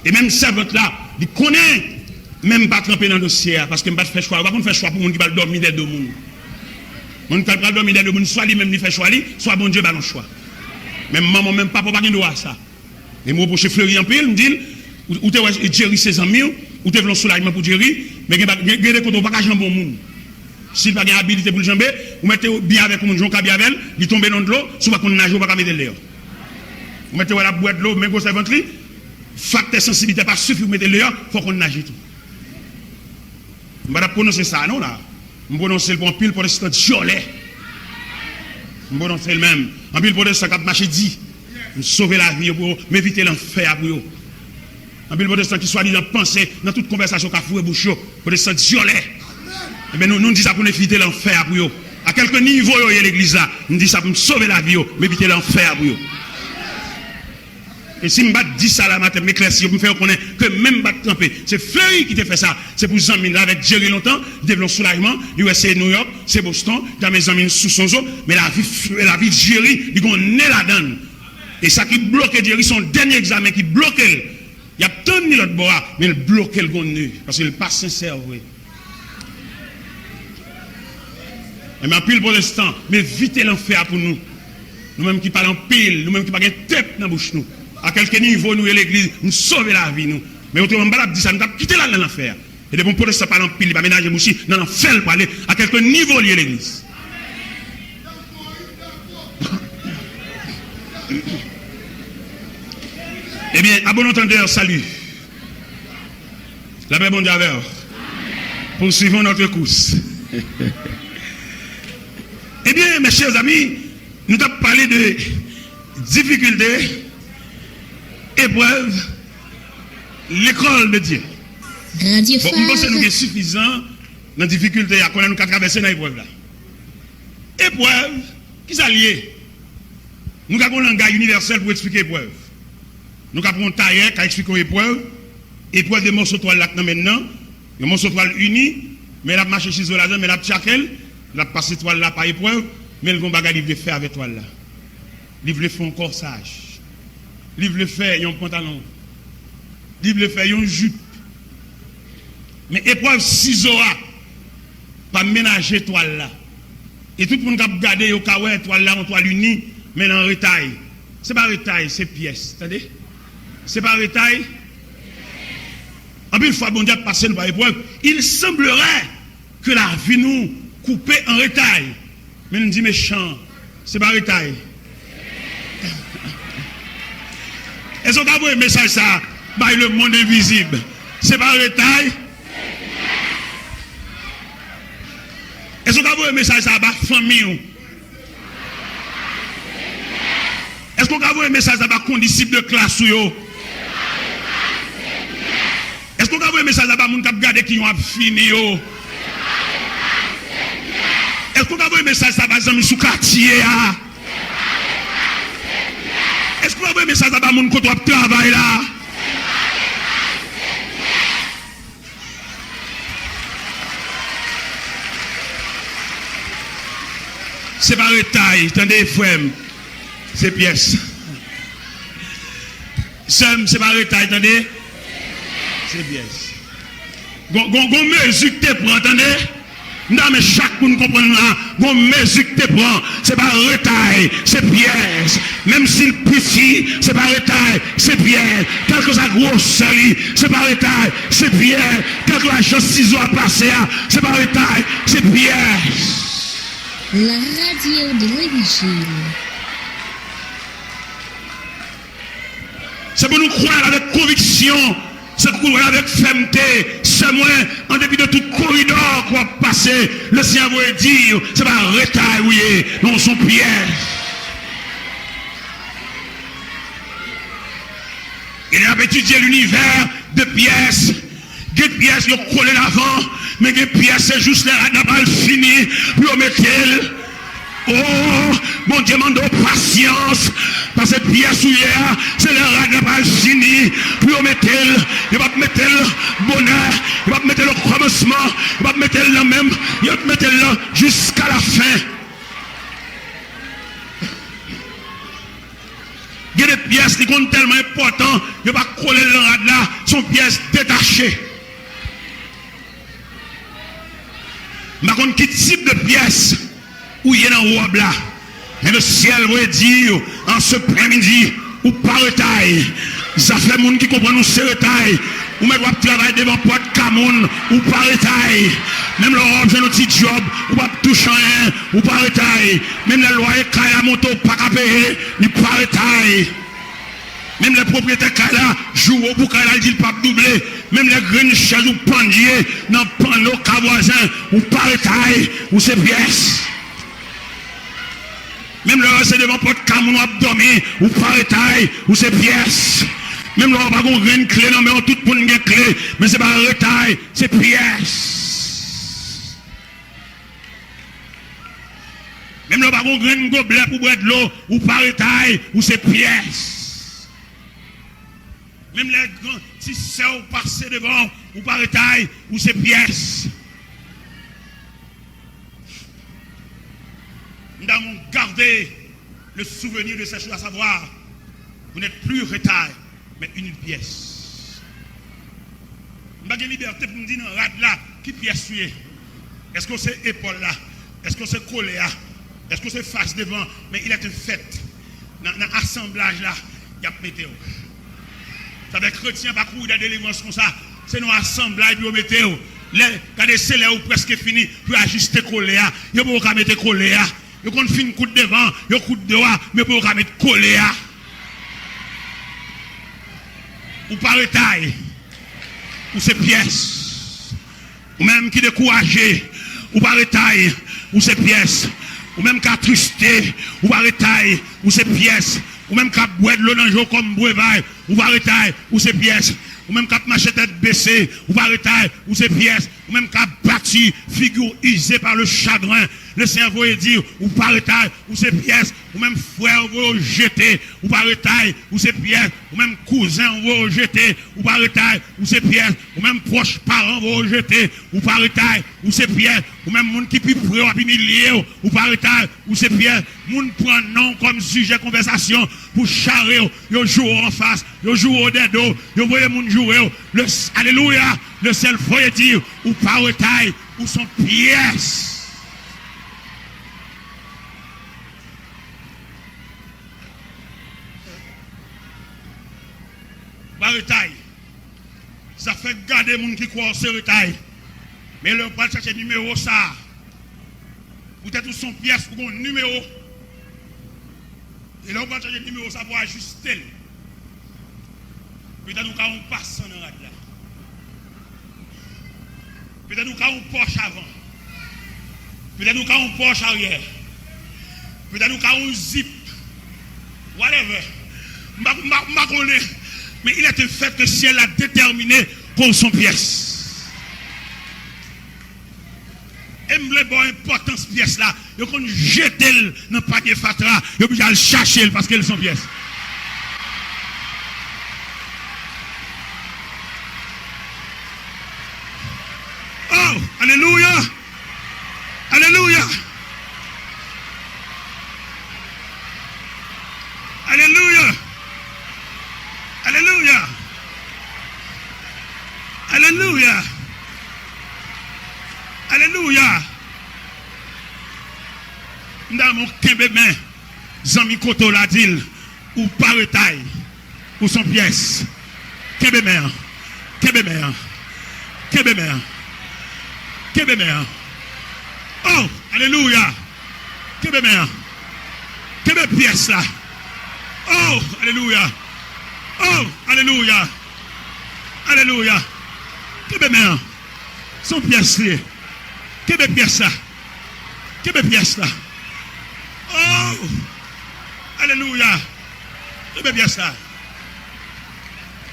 Et même servante là, il connaît, même pas tremper dans le dossier, parce qu'il ne va pas faire choix. Il ne va pas faire choix pour les gens qui va dormir des deux mondes. On va dormir des deux mondes, soit lui-même, il fait choix, soit bon Dieu, va le choix. Même maman, même papa, pas de droit à ça. Et moi, pour chez Fleury en pile, me dit, ou tu es Jerry, ses amis, ou tu es un soulagement pour Jerry, mais il y a des côtés où pas de bon monde. S'il n'a pas d'habilité pour le jamber, vous mettez bien avec mon Jean Cabiavel, il tombe dans de l'eau, soit qu'on nage, ou pas mettre de l'air. Vous mettez la boîte de l'eau, même au servante, facteur sensibilité pas suffit, vous mettez de l'air, il faut qu'on nage tout. Je ne vais pas prononcer ça, non, là. Je vais prononcer le bon pile pour l'instant, violet. Je vais prononcer le même. En pile pour l'instant, quand je marche dit, sauver la vie pour m'éviter l'enfer pour eux. En pile pour l'instant, qui soit dit dans penser, dans toute conversation qu'a foué bouche, pour l'instant, violet. Et bien, nous disons ça pour éviter l'enfer pour eux. À quelques niveaux, il y a l'église là. Nous disons ça pour me sauver la vie, m'éviter l'enfer pour eux. Et si je ne dis ça là, je m'éclaircis, je me fais reconnaître que même je tremper. C'est Fleury qui t'a fait ça. C'est pour les amis avec Jerry longtemps, il développe soulagement. C'est New York, c'est Boston, il y a mes amis sous son zoo. Mais la vie de Jerry, il est là-dedans. Et ça qui bloque Jerry, son dernier examen qui bloque. Il y a tant de l'autre bois, mais il bloque le contenu. Parce qu'il n'est pas sincère. Oui. Et mais en pile pour l'instant, mais vite l'enfer pour nous. Nous-mêmes qui parlons pile, nous-mêmes qui parlons tête dans la bouche nous. À quelques niveaux, nous et l'église, nous sauver la vie, nous. Mais autrement, on dit ça, nous avons quitté là dans l'enfer. Et de bon pour ça, parler en pile, il va ménager aussi dans l'enfer pour aller à quelques niveaux liés à l'église. Eh bien, à bon entendeur, salut. La paix, bon Dieu, poursuivons notre course. Eh bien, mes chers amis, nous avons parlé de difficultés, épreuves, l'école de Dieu. Radio Bon, je pense que nous sommes suffisants dans la difficulté à connaître nous traverser dans l'épreuve là. Épreuve, qui s'allie? Nous avons un langage universel pour expliquer l'épreuve. Nous avons un tailleur qui a expliqué l'épreuve. Épreuve de morceaux de toile là maintenant. Le morceau de toile uni. Mais la marche chez la mais la tchakel. La passe toile là par épreuve. Mais le bon bagage il veut faire avec toile là. Il veut faire un corsage. Il veut faire un pantalon. Il veut faire une jupe. Mais épreuve ciseaux pas ménager toile là. Et tout le monde qui a regardé au cas où toile là en toile unie, mais dans retail. C'est pas retail, c'est pièce. Attendez? C'est pas retail. En plus, une fois bon Dieu passé par épreuve, il semblerait que la vie nous coupe en retail. Mais nous dit méchant, c'est pas retail. Est-ce qu'on a vu un message ça by le monde invisible? C'est pas retail. Est-ce qu'on a vu un message ça by famille? Est-ce qu'on a vu un message ça by condisciple de classe? Est-ce qu'on a vu un message là-bas, moun k'ap gade qui ont fini yo? Est-ce qu'on a vu un message là-bas, zami sou quartier a? Est-ce qu'on a vu un message là-bas, moun koto ap travail là? C'est pas retail, attendez frère, c'est pièce. C'est pas retail, attendez. C'est bien. Gon mesure que tu prends, attendez? Non, mais chaque monde comprend là, gon mesure que tu prends, c'est pas retail, c'est pièce. Même si le petit, c'est pas retail, c'est pièce. Quelque chose gros sali, c'est pas retail, c'est pièce. Quelque chose ciseaux à placer, c'est pas retail, c'est pièce. La radio de l'Évangile. C'est pour nous croire avec conviction. C'est courir avec fermeté, c'est moi, en dépit de tout corridor qu'on va passer, le Seigneur veut dire, c'est pas retail, oui, non, son piège. Il a étudié l'univers de pièces, des pièces qui ont collé l'avant, mais des pièces, c'est juste la balle finie, pour mettre. Oh, mon Dieu, demande patience. Parce que pièce hier, c'est le rat de la balle fini. Puis on mettre, il va mettre le bonheur, il va mettre le commencement, il va mettre le même, il va mettre le jusqu'à la fin. Il y a des pièces qui sont tellement importantes, il va coller le rat là, sont pièces détachées. Mais quel type de pièce où il y a dans le robe là? Et le ciel veut dire en ce après-midi ou par retail. Ça fait monde qui comprend nous c'est retail. Ou même doit travailler devant porte Cameroun ou par retail. Même le robe j'ai un petit job ou pas toucher rien ou par retail. Même les loyers kaya moto pas qu'à payer ni par retail. Même les propriétaires kaya jouent pour kaya dit pas doubler. Même les graines chaises ou pendiers dans panneau ka voisin ou par retail ou c'est pièces. Même le c'est devant porte Cameroun abdomen ou par retail ou c'est pièces. Même le pas gon graine clé non mais on tout pour une clé mais c'est pas retail, c'est pièces. Même le pas gon graine gobelet pour boire de l'eau ou par retail ou c'est pièces. Même les grands si c'est ou passer devant ou par retail ou c'est pièces. Nous avons gardé le souvenir de ces choses, à savoir, vous n'êtes plus retail, mais une pièce. Nous avons liberté pour nous dire, non, là, qui pièce tu es? Est-ce que c'est épaule là? Est-ce que c'est collé là? Est-ce que c'est face devant? Mais il a été fait. Dans l'assemblage là, il y a météo. Ça veut dire que chrétien pas courir de délivrance comme ça. C'est nos assemblage puis météo. Quand c'est là où presque fini, puis ajuster collé là. Il ne peut pas mettre collé là. Yo kon fin coup de devant, yo coup de devant, mais pour mettre collé à. Ou par retail, ou c'est pièces. Ou même qui découragé, ou par retail, ou c'est pièces. Ou même qui attristé, ou par retail, ou c'est pièces. Ou même qui boit de l'eau dans le jour comme breuvage, ou par retail, ou c'est pièces. Ou même qui marche tête baissée, ou par retail, ou c'est pièces. ou même qu'à bâti, figure usée par le chagrin. Le cerveau est dit, ou par taille, ou ses pièces, ou même frère vous jeter, ou par taille, ou ses pièces, ou même cousin vous jeter, ou par taille, ou ses pièces, ou même proches parents vous jeter, ou par taille, ou ses pièces, ou même monde qui peut près ou humilier, ou par taille, ou ses pièces, monde prend nom comme sujet de conversation pour charrer, yo joue en face, yo joue au dedo, yo voyez monde jouer, le alléluia, le seul faut dire, ou par taille, ou son pièce. Baritaille. Ça fait garder les gens qui croient au Seritaille. Mais le pas chercher numéro ça. Peut-être son pièce pour un numéro. Et là, on va chercher numéro ça pour ajuster. Peut-être nous avons passe dans la radio. Peut-être nous avons poche avant. Peut-être nous avons poche arrière. Peut-être nous avons zip. Whatever. Mais il est un fait que le ciel a déterminé pour son pièce. Et me bon importance pièce là, il faut jeter dans le panier fatra, il faut le chercher parce qu'elle sont pièce. Oh, alléluia. Alléluia. Alléluia. Alléluia. Alléluia. Alléluia. Dans mon kembe main, Zami Koto la dit, ou par taille, ou son pièce. Kembe main. Kembe main. Kembe main. Kembe main. Oh, alléluia. Kembe main. Kembe pièce là. Oh, alléluia. Oh, alléluia. Alléluia. Quelle mère. Son pièce là. Quelle pièce là. Quelle pièce là. Oh, alléluia. Quelle pièce là.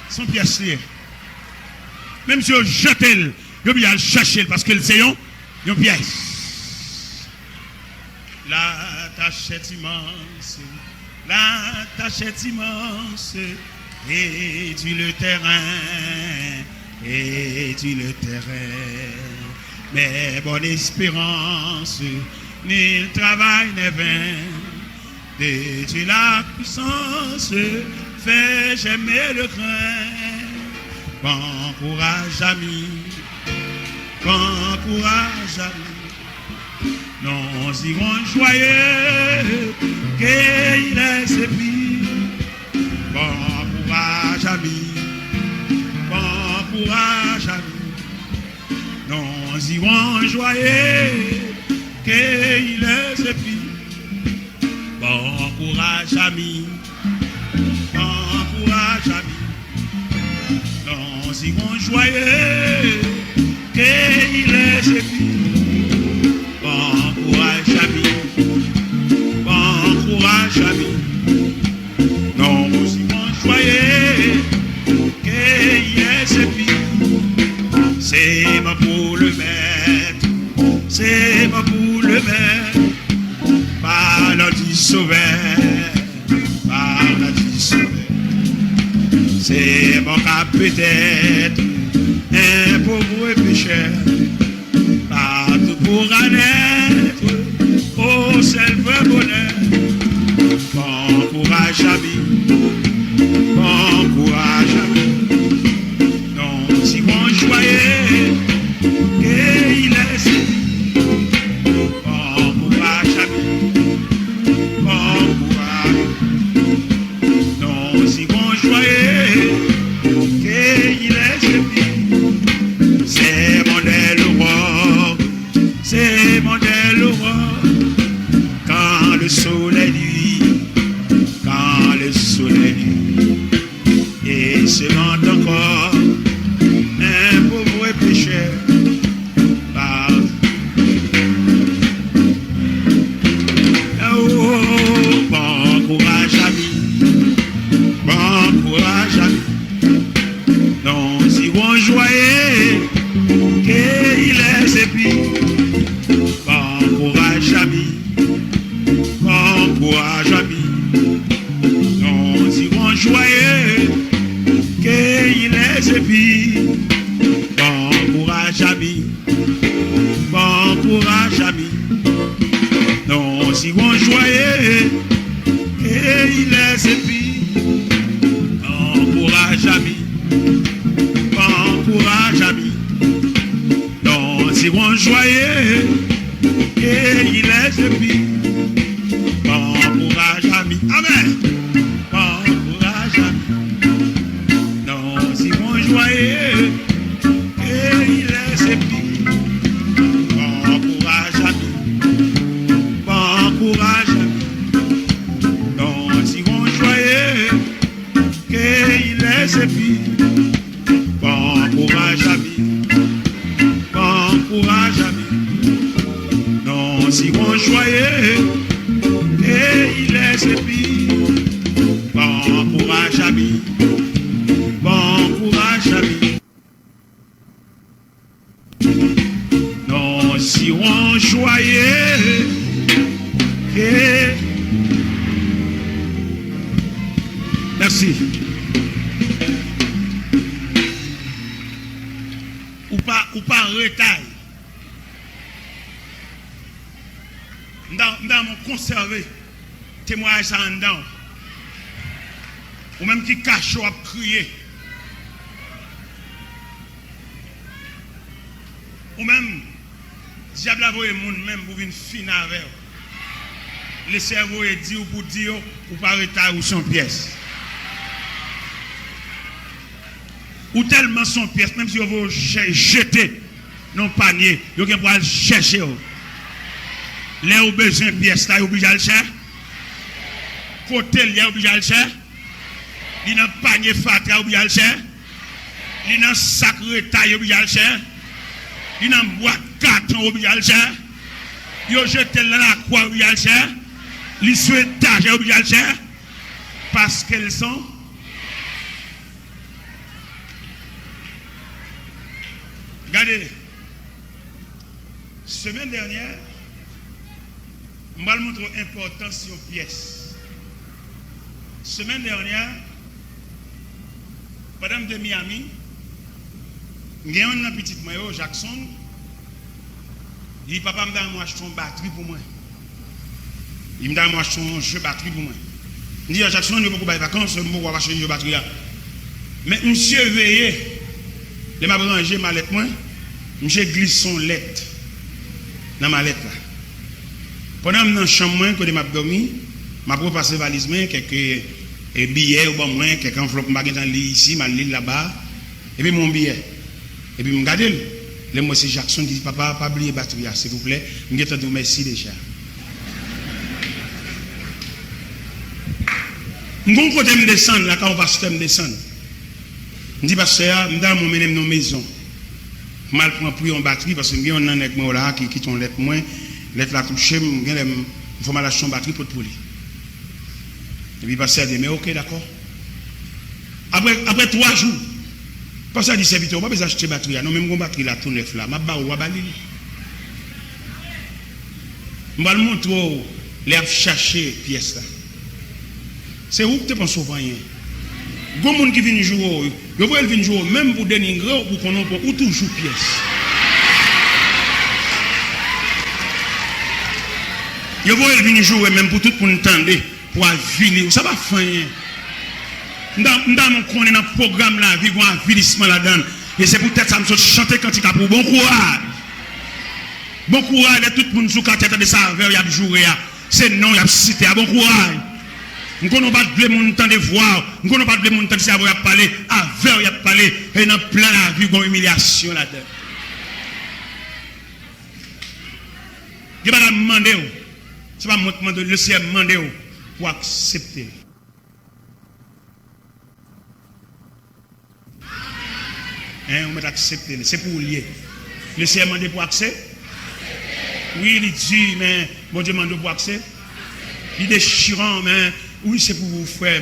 Son pièce là. Même si on jette, il y a le chercher parce que c'est une pièce. La tâche est immense. La tâche est immense. Et tu le terrain, et tu le terrain. Mais bonne espérance, ni le travail n'est vain. Et tu la puissance, fais j'aimer le craint. Bon courage, ami, bon courage, ami. Nous irons joyeux, qu'il est sépi. Bon courage, ami. Bon courage, ami. Nous irons joyeux, qu'il est sépi. Bon courage, ami. Bon courage, ami. Nous irons joyeux, qu'il est sépi. Bon courage, ami. Bon courage, ami. Nous irons joyeux, qu'il est sépi. C'est ma pour le maître, c'est ma pour le maître. Par la du sauveur, par la du sauveur. C'est mon cas peut-être, un pauvre pécheur. Partout pour naître, au seul bonheur. Bon courage, ami, bon courage, ami. Non, si bon joyeux, qu'il est. Bon courage, ami, bon courage. Non, si bon joyeux, qu'il est. C'est mon aile roi, c'est mon courage ami, nous irons joyeux, qu'il les épis. Bon courage ami, bon courage ami, nous irons joyeux, qu'il les épis. Bon courage ami, bon courage ami, nous irons joyeux, qu'il les épis. Bon courage ami, amen. Bon courage ami, nous irons joyeux, et il est épis. Bon courage ami, bon courage ami, nous irons joyeux, et il est épis. Bon courage ami, bon courage ami, nous irons joyeux. Et il est épis. Bon courage ami, bon courage ami, nous irons joyeux. Et merci. Ou pas en retard. Dans mon conservé témoignage ça en dedans ou même qui cache ou a crier ou même diable a voyé monde même pour venir finir avec le cerveau est dit ou pour dire ou pas retard ou son pièce ou tellement son pièce même si vous jeter non panier vous pouvez aller chercher. Là où besoin de pièces, là, obligé à le chercher. Côté, là, obligé à le chercher. Il y a un panier fatra, obligé à le chercher. Il y a un sac retail, obligé à le chercher. Il y a un boîte carton, obligé à le chercher. Il y a jeté là la croix, obligé à le chercher. Les souhaitages, obligé à le chercher. Parce qu'elles sont. Regardez. Semaine dernière, je vais vous montrer l'importance de une pièce. Semaine dernière, madame de Miami, il y a un petit maillot, Jackson. Il dit, papa, je vais acheter une batterie pour moi. Il me dit, je vais acheter un jeu batterie pour moi. Il dit, Jackson, il n'y a pas beaucoup de vacances, je vais acheter un jeu batterie. Mais monsieur veillé, il m'a rangé ma lettre, monsieur glisse son lettre dans ma lettre là. Pendant que je suis dans la chambre, je suis dormi, je suis passé valise, quelques billets, quelques enveloppes, je suis ici, je suis là-bas, et puis mon billet. Et puis je regarde, le monsieur Jackson dit, papa, pas oublier la batterie, s'il vous plaît, je vais te dire merci déjà. Je vais côté me descendre, là, quand on va me descendre. Je dis, pasteur, je vais m'emmener dans la maison. Je vais prendre pour une batterie, parce que je vais là qui quitte une lettre moins. Lettre la toucher, il faut mal acheter une batterie pour lui. Et puis, pasteur dit, mais ok, d'accord. Après 3 jours, pasteur dit, serviteur, on va pas acheter une batterie. Non, même une batterie là, tout neuf là, je vais vous balil. Je vais vous montrer, les chercher pièce là. C'est où que tu penses souvent rien. Il y a des gens qui viennent jouer, ils viennent jouer, même pour dénigrer ou pour qu'on ait ou toujours pièce. Ils viennent jouer même pour tout le monde entendre, pour avilir. Ça va faire. Nous connaissons un programme là, vivons un avilissement là-dedans. Et c'est peut-être ça que je chanter quand il y a pour bon courage. Bon courage de tout le monde sous la tête de sa veille, il y a joué. C'est non, il y a cité. Bon courage. Nous ne pouvons pas de monde temps de voir, nous ne pouvons pas de monde temps de savoir parler, avec il y a parlé, et dans plein la vie, il y a une humiliation là-dedans. Je ne vais pas demander, ce n'est pas moi qui demande, le Seigneur demander pour accepter. On va accepter, c'est pour lier. Le Seigneur demande pour accepter. Oui, il dit, mais bon Dieu demande pour accepter. Il est déchirant, mais. Oui, c'est pour vous faire.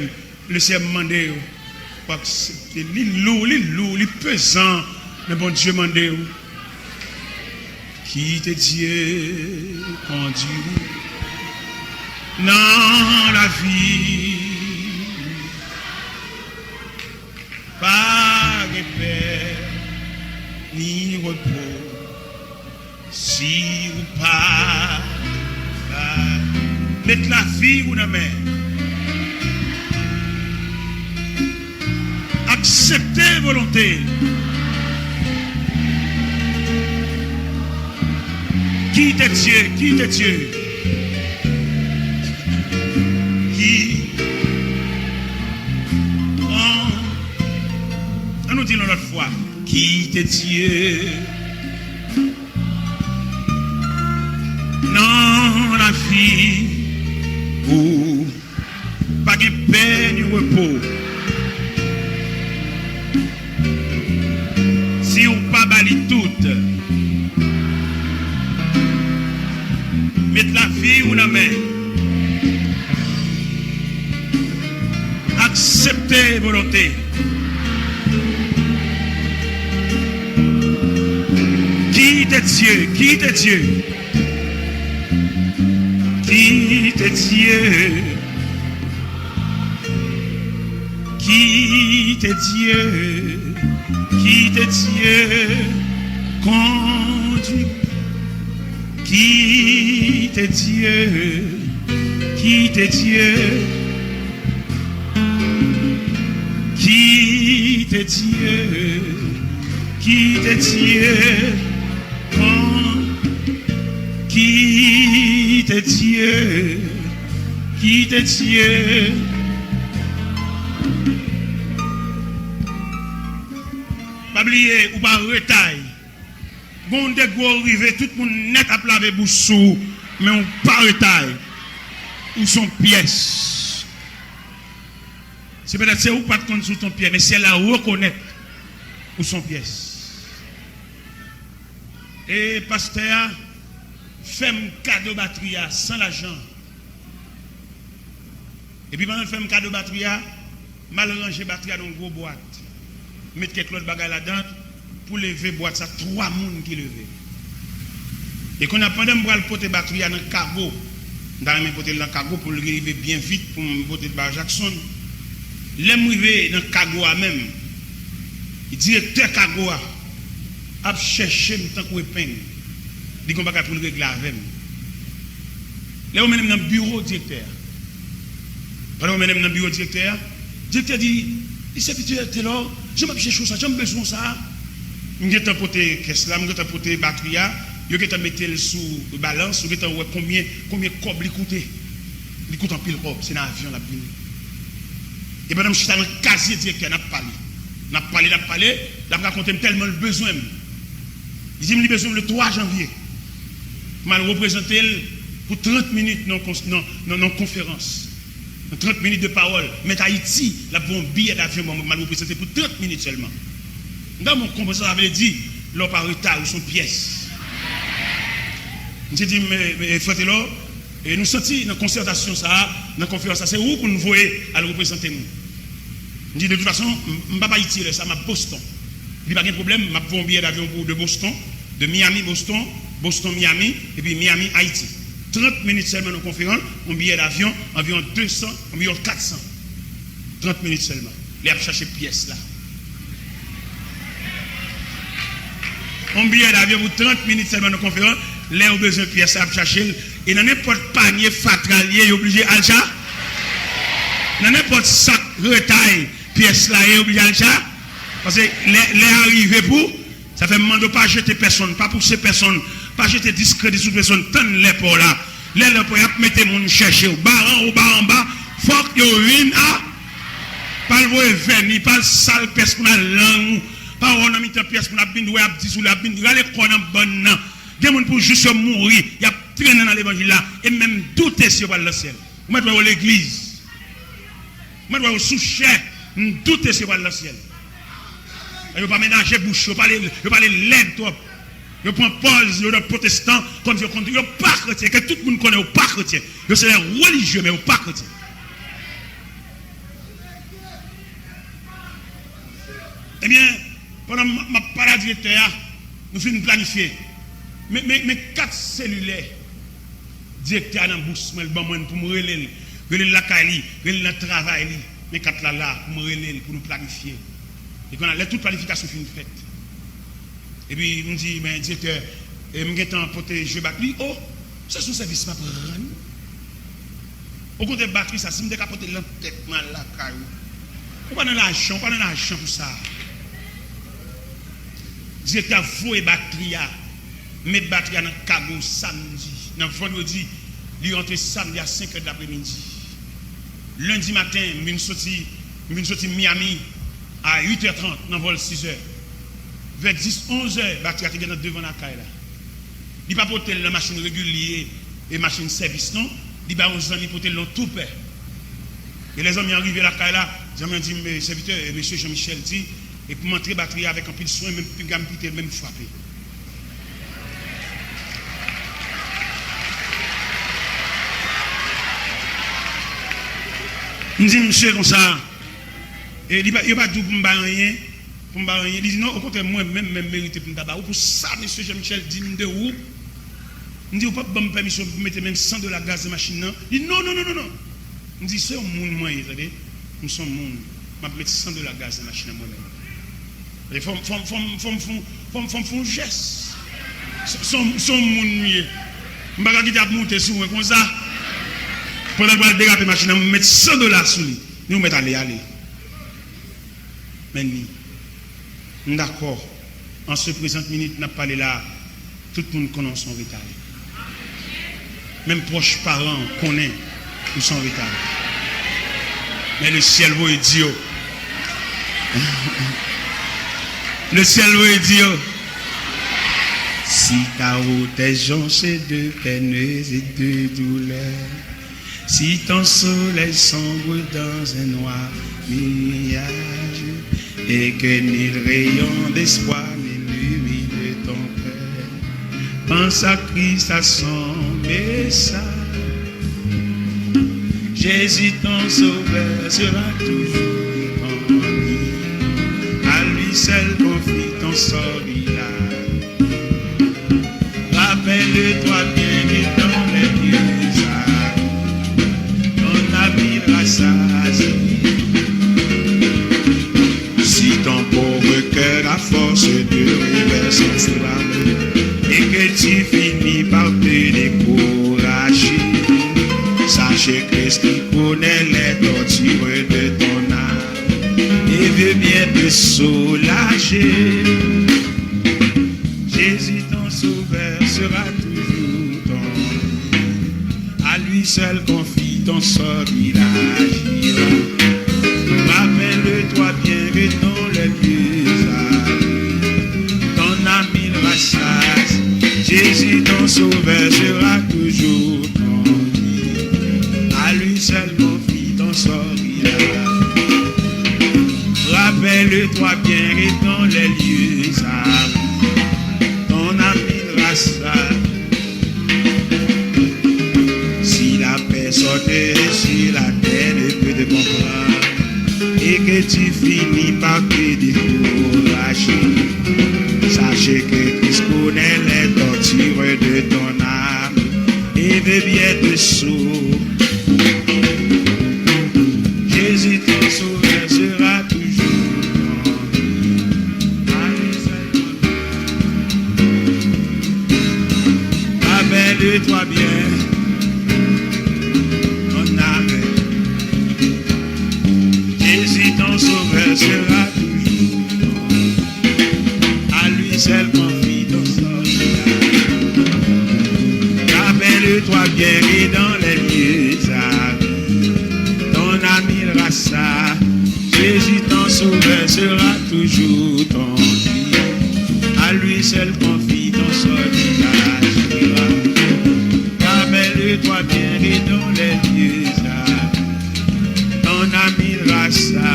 Le Seigneur demande pour accepter. Il est lourd, il est pesant. Mais bon Dieu demande. Qui te Dieu conduit. dans la vie. Pas de paix ni repos si ou pas mettre la vie ou la main. Accepter volonté. Quitte Dieu, quitte Dieu. Qui on nous dit une autre fois, quitte Dieu. Non, la vie, ou pas de paix ni repos. Si ou pas bali toute, mettre la vie ou la main. Accepter volonté. Quitte Dieu, quitte Dieu. Quitte Dieu. Quitte Dieu. Quitte Dieu. Conduis. Quitte Dieu. Quitte Dieu. Quitte Dieu. Quitte Dieu. Quitte Dieu, quitte Dieu. Pas oublier ou pas retaille. Bon de gros arrivé, tout le monde net à laver bouche mais on pas retaille. Ou son pièce. C'est peut-être c'est ou pas de compte sur ton pied, mais c'est la reconnaître ou son pièce. Et pasteur, fais-moi cadeau batterie sans l'argent. Et puis pendant que fais-moi cadeau batterie, mal ranger batterie dans une grosse boîte. Mettre quelques autres bagages là-dedans pour lever boîte, ça 3 personnes qui levent. Et quand on a pendant que je porter batterie dans le cargo, dans le porter dans le cargo pour le arriver bien vite pour me porter par Jackson. L'aime arriver dans le cargo même. Le directeur cargo a cherché le temps qu'on épingle. Il dit qu'on va pas pour le régler avec. Là, on mène dans le bureau directeur. Pendant qu'on mène dans le bureau directeur, le directeur dit, il s'est fait là, je m'ai cherché ça, j'ai besoin de ça. Je vais t'apporter caisse là, je vais t'apporter batterie, je vais te mettre sous balance, je vais te voir combien de cob il coûte. Il coûte en pile cob, c'est dans l'avion la pile. Et pendant que je suis dans le casier directeur, on a parlé, on a raconté tellement le besoin. Il dit, j'ai besoin le 3 janvier. Je vais représenter pour 30 minutes dans conférence. 30 minutes de parole. Mais Haïti, la bon billet d'avion, je vais représenter pour 30 minutes seulement. Dans mon conversation, j'avais dit, l'on par retard ou son pièce. J'ai dit, mais frère, et nous sentons dans la concertation, dans la conférence, c'est où qu'on nous voyait à le représenter nous. Je dis, de toute façon, je ne vais pas Haïti, ça m'a Boston. Il n'y a pas de problème, je vais prendre un billet d'avion de Boston, de Miami, Boston, Miami, et puis Miami, Haïti. 30 minutes seulement de conférence, un billet d'avion, environ 200, environ 400. 30 minutes seulement. Il a cherché pièce là. Un billet d'avion pour 30 minutes seulement de conférence, il a besoin de pièces à chercher. Et dans n'importe panier fatralier, il est obligé à l'achat. Dans n'importe sac retail, pièce là, il est obligé à l'achat. Parce que les arrivés pour, ça fait demander pas jeter personne, pas pousser personne, pas jeter discrédit sur personne, tant les pour là. Les pour mettre mon chercher au bas en bas, faut que vous à pas le venir, pas le sale personne pour la langue, pas on a mis ta pièce pour la binde ou abdi sous la binde, regardez qu'on a bonne nan. Des gens pour juste mourir, il y a traîné dans l'évangile là et même douter si on va le ciel. Moi je vais à l'église. Moi je vais au sous-chef, douter si on va le ciel. Il ne faut pas ménager bouche, il ne faut pas les lèvres trop. Il prend pause, il est protestant, comme il n'est pas chrétien, que tout le monde connaît, il n'est pas chrétien. Il est religieux, mais il n'est pas chrétien. Eh bien, pendant ma parade directeur, nous finissons planifier. Mais 4 cellulaires directeur dans bourse moi pour me relayer la caille relayer le travail mais quand là pour me relayer pour nous planifier et qu'on a toute planification fin faite et puis on dit ben directeur et me temps porter jeu batterie oh ça son service pas prendre au compte de batterie ça si me décapoter l'entête mal la caille on pas dans l'argent pour ça directeur voyer batterie mettre batterie dans cargo samedi dans vendredi il rentre samedi à 5h de l'après-midi lundi matin je sorti Miami à 8h30 dans vol 6h vers 10-11h batterie était devant la caille là il pas porter la machine régulière et machine service non il ba aux amis porter l'on tout paix et les amis arrivés la caille là j'ai dit mes serviteurs et monsieur Jean-Michel dit et pour montrer batterie avec un peu de soin même plus gamme piter même frapper je dis monsieur comme ça et il n'y a pas de pour me rien il dit non au contraire moi même mérité pour me pour ça monsieur Jean-Michel dit de où il dit pas bonne permission pour mettre même $100 gaz de machine non il dit non il dit c'est un monde moi attendez nous sommes monde m'a mettre $100 gaz de machine moi même et font geste son monde mieux m'pa qui t'a monter sur moi comme ça pendant que je déraper machine me mettre $100 sur lui nous mettre aller mais d'accord en ce présente minute n'a parlé là tout le monde connaît son retard même proches parents connaissent son retard mais le ciel va dire le ciel va dire si ta route est jonchée de peines et de douleurs si ton soleil sombre dans un noir nuage et que ni le rayon d'espoir n'illumine ton cœur, pense à Christ, à son message. Jésus ton sauveur sera toujours en vie. À lui seul confie ton sort village. Rappelle-toi bien que dans les lieux ton avis rassasié. Si ton pauvre cœur a force de rivers sans flamme et que tu finis par te décourager, sache que Christ connaît les tortures de ton âme et veut bien te soulager. Jésus ton sauveur sera toujours ton vie. À lui seul confie ton sort, il agira. Rappelle-toi bien que dans les lieux ton ami le rassage. Jésus ton sauveur sera toujours ton vie. À lui seul confie ton sort, il rappelle-toi bien que dans les lieux ton ami le rassage. Si la personne sur la terre ne peut te comprendre et que tu finis par te décourager, sache que Christ connaît les tortures de ton âme et veut bien te sauver. Jésus ton sauveur sera toujours ton vie. Rappelle-toi bien ton âme. Jésus ton sauveur sera toujours à lui seul confie ton sort. Rappelle-toi bien que dans les lieux ton ami le rassa. Jésus ton sauveur sera toujours ton Dieu. À lui seul confie ton sort. Rappelle-toi bien que dans les lieux ton ami le rassa.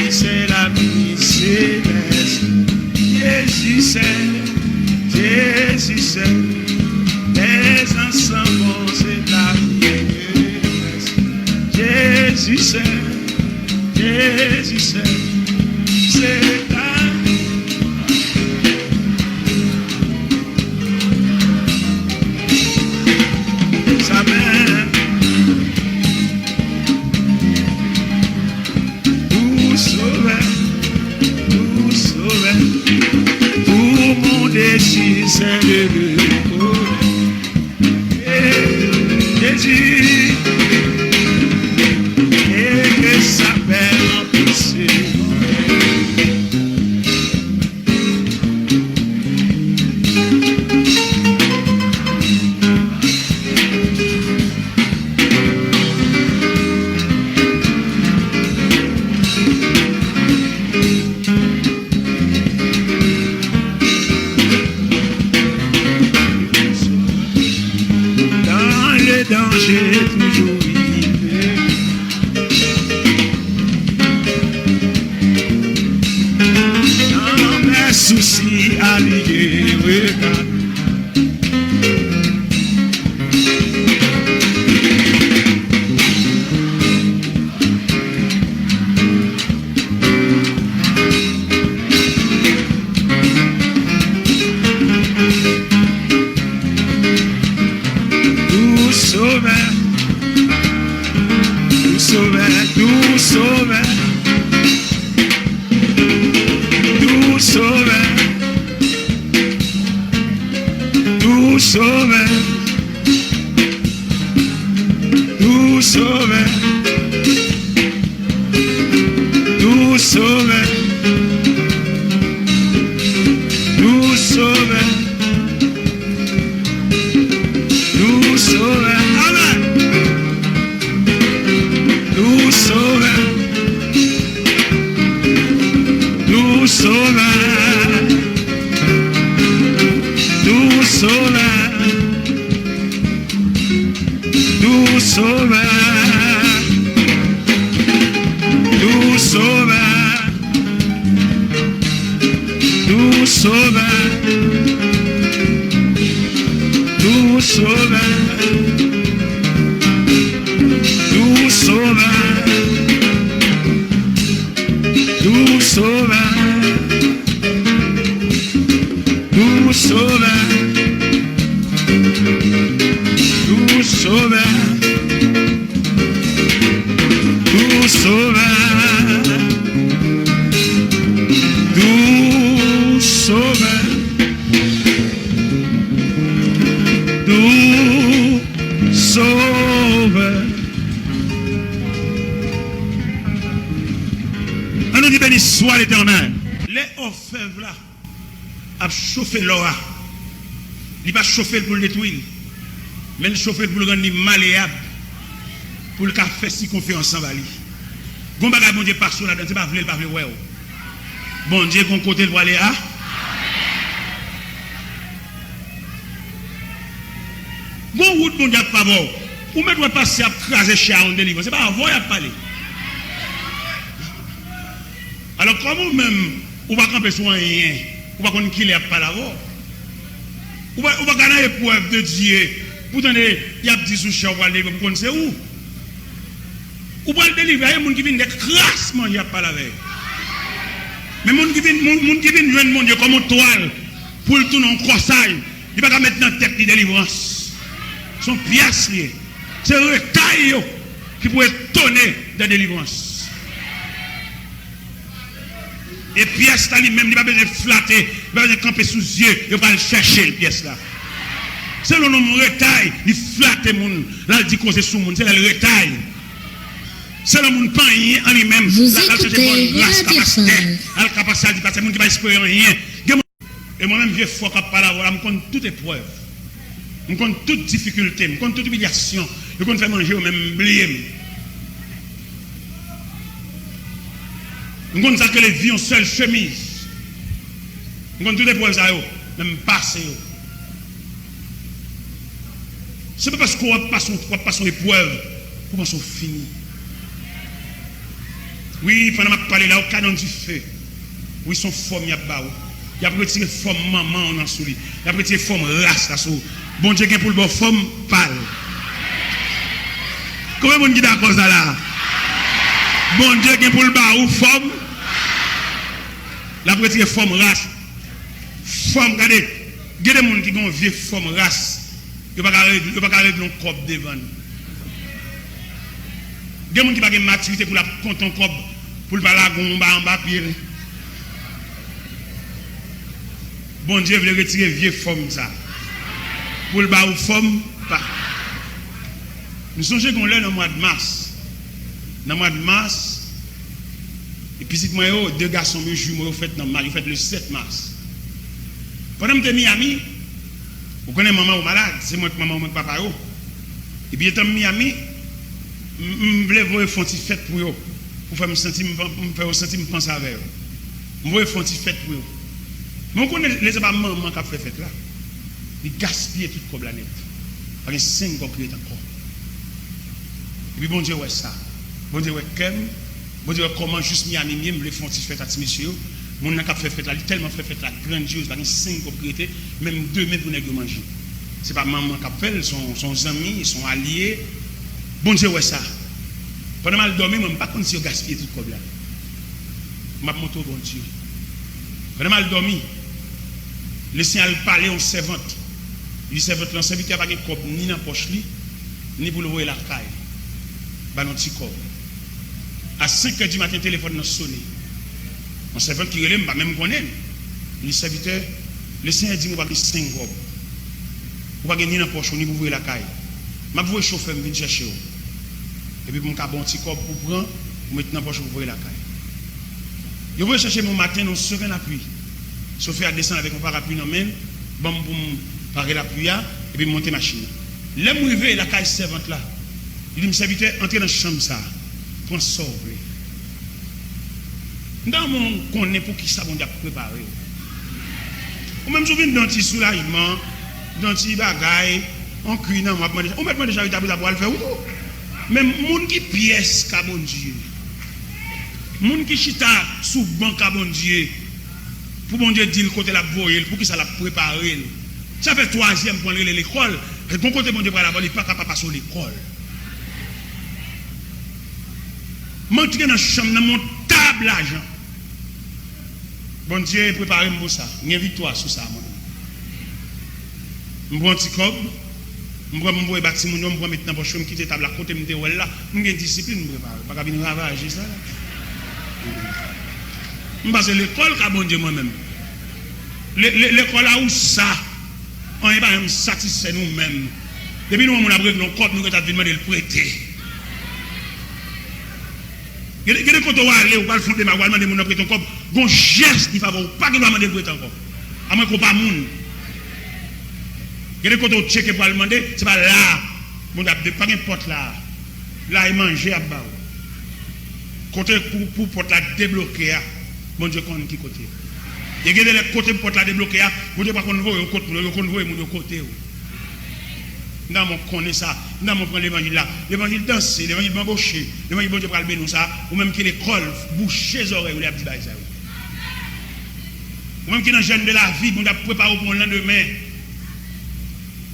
C'est la vie céleste. Jésus c'est, les ensembles c'est la vie céleste. Jésus c'est, c'est la je reconnais Jésus et que sa belle empêché. Danger toujours arrivé. Dans mes soucis alliés, regarde. Soit l'Éternel. Les orfèvres là a chauffé l'eau. Il pas chauffer pour le détruire, mais il chauffer pour le rendre malléable, pour le faire si confiance en Bali. Gon bagay bon Dieu pas sur là-dedans, c'est pas vle, pas vle ouais. Bon Dieu qu'on côté le voir aller à. Bon route bon Dieu pas bon. Ou mettre passer à craser chez en délivrance, c'est pas avant y a parler. Alors, comment même, on va camper sur rien, on va qu'on qu'il est pas là-bas. On va gagner l'épreuve de Dieu. Pourtant, il y a 10 sous on va le délivrer, on sait où. On va le délivrer, il y a des gens qui viennent crassement, il n'y a pas la veille. Mais les gens qui viennent jouer mon Dieu comme une toile pour le tourner en crossaille, il ne va pas mettre dans la tête de délivrance. Son pièce liée. C'est le taille qui pourrait tonner de délivrance. Et pièce là lui-même, il va besoin de flatter, il va besoin de camper sous les yeux, il va le chercher, le pièce là. C'est le nom retail, il flatte les gens, là il dit qu'on c'est sous le monde, c'est le retail. C'est le monde pas rien en lui-même. Vous écoutez Radio Fall. La capacité de passer, le monde qui va espérer rien. Et moi-même, vieux fort qui parle là, je compte toute épreuve, je compte toute difficulté, je compte toute humiliation, je compte faire manger au même blé. Nous avons que les vies ont seule chemise. Nous avons toutes les épreuves, même passé. Ce n'est pas parce qu'on passe son épreuve, qu'on passe son fini. Oui, pendant que je parle là, au canon du feu, oui, son forme, il y a pas. Il y a retiré forme maman en sous lui. Il y a retiré forme race là sous. Bon Dieu, qui pour le bon forme pâle. Comment on dit d'accord ça là? Bon Dieu, qui pour le bas ou forme? La retiré forme race. Forme, regardez, il y a des gens qui ont une vieille forme race. Il ne peut pas régler un corps devant. Il y a des gens qui n'ont pas de maturité pour la compter un corps, pour le balagon en bas pied. Bon Dieu veut retirer vieille forme ça. pour le bas ou forme, pas. Nous songeons qu'on l'a dans le mois de mars. Dans le mois de mars, et puis, moi, deux garçons, mes jumeaux, fait le 7 mars. Pendant que je suis Miami, vous connaissez maman ou malade, c'est moi qui maman ou papa. Et puis, étant Miami, je voulais voir une fête pour eux, pour faire me sentir, me penser avec eux. Je voulais faire une fête pour eux. Mais on connaît les maman qui a fait fête là. Ils gaspillent toute la planète. Parce que 5 ans qui est encore. Et puis, bon Dieu, ouais ça. Bon Dieu, ouais, bon Dieu, comment juste Miami, je voulais faire une fête à monsieur. Mon n'a fait fête là, tellement fait fête là, grandiose, parce que 5 propriétés, même 2 mètres pour nous manger. Ce n'est pas maman qui a fait, son amis, son alliés. Bon Dieu, ouais ça. Pendant que je dormais, je ne sais pas si je gaspille tout comme là. Je m'ai monté au bon Dieu. Pendant que je dormais, le Seigneur parlait aux servantes. Il dit, servante, le serviteur n'a pas de cop ni dans la poche, ni pour le voir la caille. Il a un petit cop. À 5 h du matin, le téléphone a sonné. Mon servant qui relève, je ne sais pas même connaître. Le serviteur, le Seigneur dit, vous n'avez pas 5 robes. Vous n'avez pas ni dans la poche, ni pour voir la caille. Je vais vous chauffeur, je viens chercher. Et puis, je vais un petit corps pour prendre, pour mettre dans la poche pour voir la caille. Je vais chercher mon matin dans serein appui. Chauffeur a descendu avec mon parapluie dans la main, pour me parer la pluie, et puis monter la machine. Là, je vais la caille servante là. Il dit, mon serviteur, entrez dans la chambre, ça. Prends ça, dans mon connaît pour qui ça, on a préparé. Ou même si vous dans un petit soulagement, dans un petit bagaille, on cuit dans moi, on met déjà une pour le faire. Même moun qui pièce, bon Dieu. Moun qui chita sous banc, bon Dieu. Pour bon Dieu dire le côté la voyer, pour qui ça l'a préparé. Ça fait 3e pour aller à l'école. Et bon côté bon Dieu pour la voler, il n'est pas capable de passer à l'école. Montre dans la chambre, dans mon table l'argent. Bon Dieu, préparez-moi pour ça. Il y a une victoire sur ça. Je prends un petit cob, je prends un bâtiment, je prends maintenant pour me quitter la table à côté, je me là. Je suis discipline, je ne vais pas ravager ça. Je passe à l'école, bon Dieu moi-même. L'école là où ça, on n'est pas satisfait nous-mêmes. Depuis nous, on a pris nos corps, nous avons demandé de le prêter. Il y a des côtés où aller, ou pas le fond de ma voix, demander mon prêter ton corps. Gon geste qui favore, pas que nous demander de prêter encore. À moins qu'on pas moun. Il y a des côtés où checker pour demander, c'est pas là. Mon pas n'importe là. Là, il mange à bas. Côté pour porte la débloquer, mon Dieu, qu'on qui côté. Il y a des côtés pour porte la débloquer, mon Dieu, pas qu'on voit, qu'on voit mon côté. Dans mon connaît ça, dans mon prend l'évangile là, l'évangile danser, l'évangile bamboucher, l'évangile bon Dieu pour le nous ça, ou même qui l'école boucher les oreilles ou les petits bails ça. Ou même qui dans le jeune de la vie, on a préparé pour le lendemain.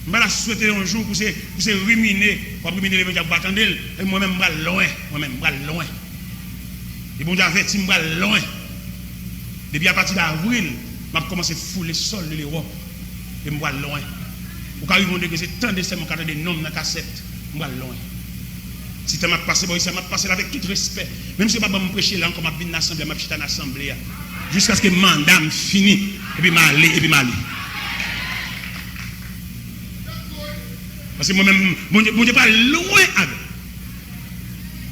Je vais souhaiter un jour pour se ruminer, pour ruminer l'évangile pour attendre, et moi-même je vais loin, Et bon Dieu averti, je vais loin. Depuis à partir d'avril, je vais commencer à fouler le sol de l'Europe, et je vais loin. Ou quand ils vont dire que c'est tant de ces mots de noms dans la cassette, je vais loin. Si tu m'as passé, ça m'a passé avec tout respect. Même si je ne vais pas me prêcher là, comme je viens dans l'assemblée, je vais dans l'assemblée. Jusqu'à ce que le mandat finisse, et puis je vais aller. Parce que moi-même, mon Dieu pas loin avec.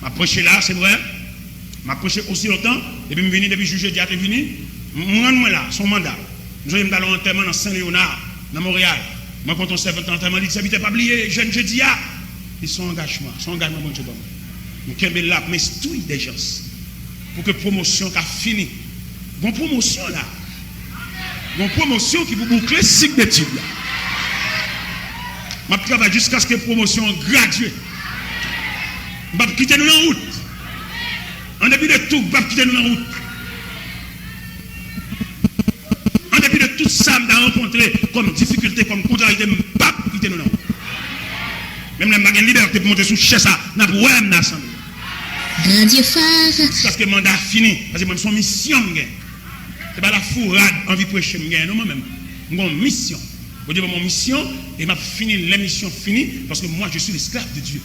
Je prêché là, c'est vrai. Je prêché aussi longtemps, et puis je suis venu depuis juillet, je suis venu. Je rends là, son mandat. Je vais aller en enterrement dans Saint-Léonard, dans Montréal. Moi, quand on servait en enterrement, il dit, ça pas oublié, jeune jeudi, ils sont engagement, mon Dieu. Nous sommes là, mais instruire des gens pour que la promotion a fini. Bon promotion là. Bon promotion qui vous boucler le cycle d'études là. Je travaille jusqu'à ce que la promotion gradue. Je vais quitter nous en route. En dépit de tout, je vais quitter nous en route. En dépit de tout ça, je vais rencontrer comme difficulté, comme contrariété, je ne vais pas quitter nous en route. Même si je n'ai pas liberté pour monter sous chaise, je vais pas dans l'assemblée. Radio Phare. C'est parce que le mandat fini. Parce que moi, son mission, ce n'est pas la fourrade envie de prêcher, non, moi-même. J'ai une mission. Je dis mon mission, et m'a fini, l'émission finie, parce que moi, je suis l'esclave de Dieu.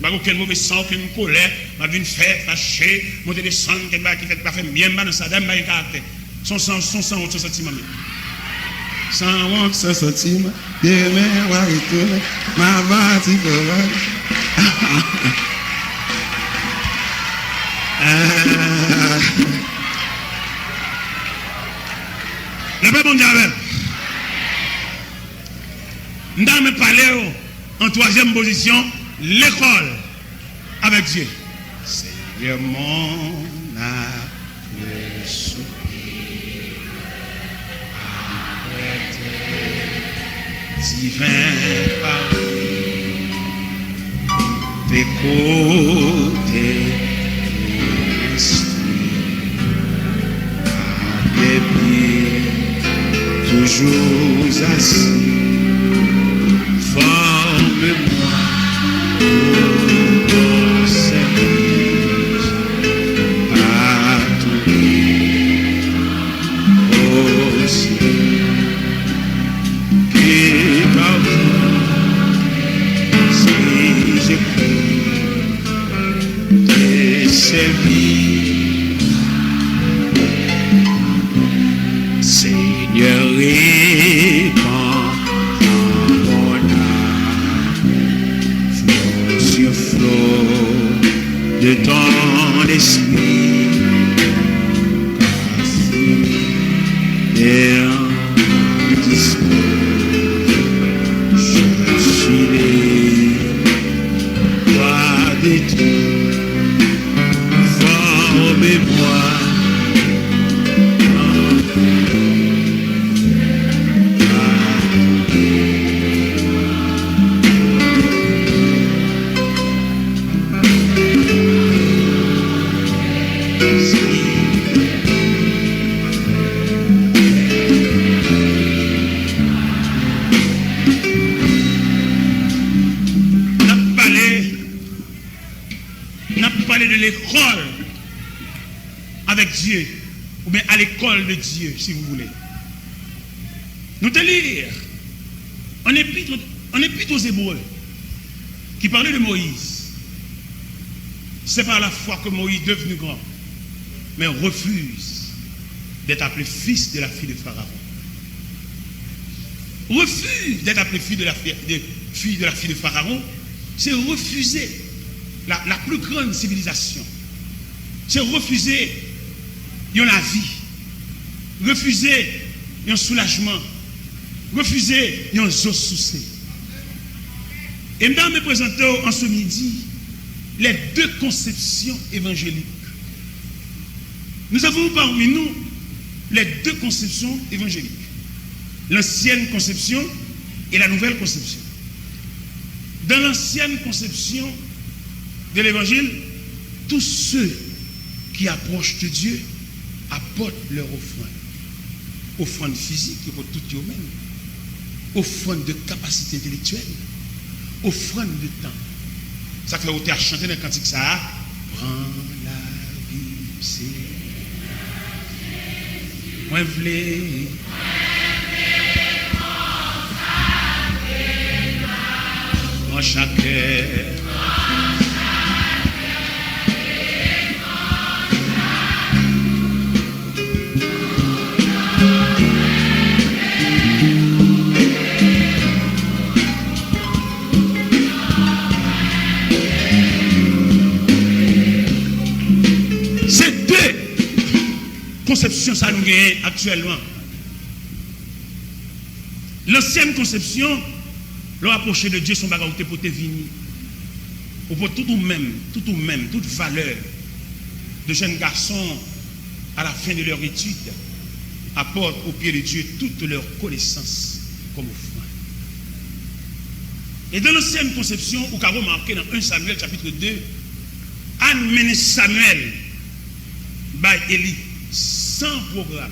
Je n'ai aucun mauvais sang, aucune colère, je viens faire, fâcher, monter des sangs, qui ne fait pas faire bien, dans sa dame, il y a un caractère. Son sang, son sentiment. sans manque, sans sentiment, demain, on va retourner, ma bâtie pour Le peuple mondial, nous allons parler en troisième position, l'école avec Dieu. Seigneur mon âme, soupir après tes divins paroles, t'écouter l'esprit à tes pieds, toujours assis. Forme-moi pour ton service, à tout aussi, et parfois, si j'écoute tes services, Seigneur, répands de ton esprit, et en dispose, je suis les doigts de tout, formez-moi. L'école avec Dieu, ou bien à l'école de Dieu, si vous voulez. Nous te lire en épître aux Hébreux, qui parlait de Moïse. C'est par la foi que Moïse est devenu grand, mais refuse d'être appelé fils de la fille de Pharaon. Refuse d'être appelé fille de la fille de Pharaon, c'est refuser la plus grande civilisation. C'est refuser la vie, refuser un soulagement, refuser un eau soucée. Et maintenant, me présenter en ce midi les deux conceptions évangéliques. Nous avons parmi nous les deux conceptions évangéliques. L'ancienne conception et la nouvelle conception. Dans l'ancienne conception de l'évangile, tous ceux qui approchent de Dieu apportent leur offrande. Offrande physique pour tout humain, offrande de capacité intellectuelle, offrande de temps. Ça fait autant chanter dans le cantique ça. Prends la vie, c'est moi voulais. En chaque ces deux conceptions ça nous gagne actuellement. L'ancienne conception, le rapprocher de Dieu, son bagage pour te venir. Ou pour tout ou même, toute valeur de jeunes garçons à la fin de leur étude apportent au pied de Dieu toute leur connaissance comme offrande. Et dans l'ancienne conception, vous avez remarqué dans 1 Samuel chapitre 2, Anne mène Samuel by Élie sans programme,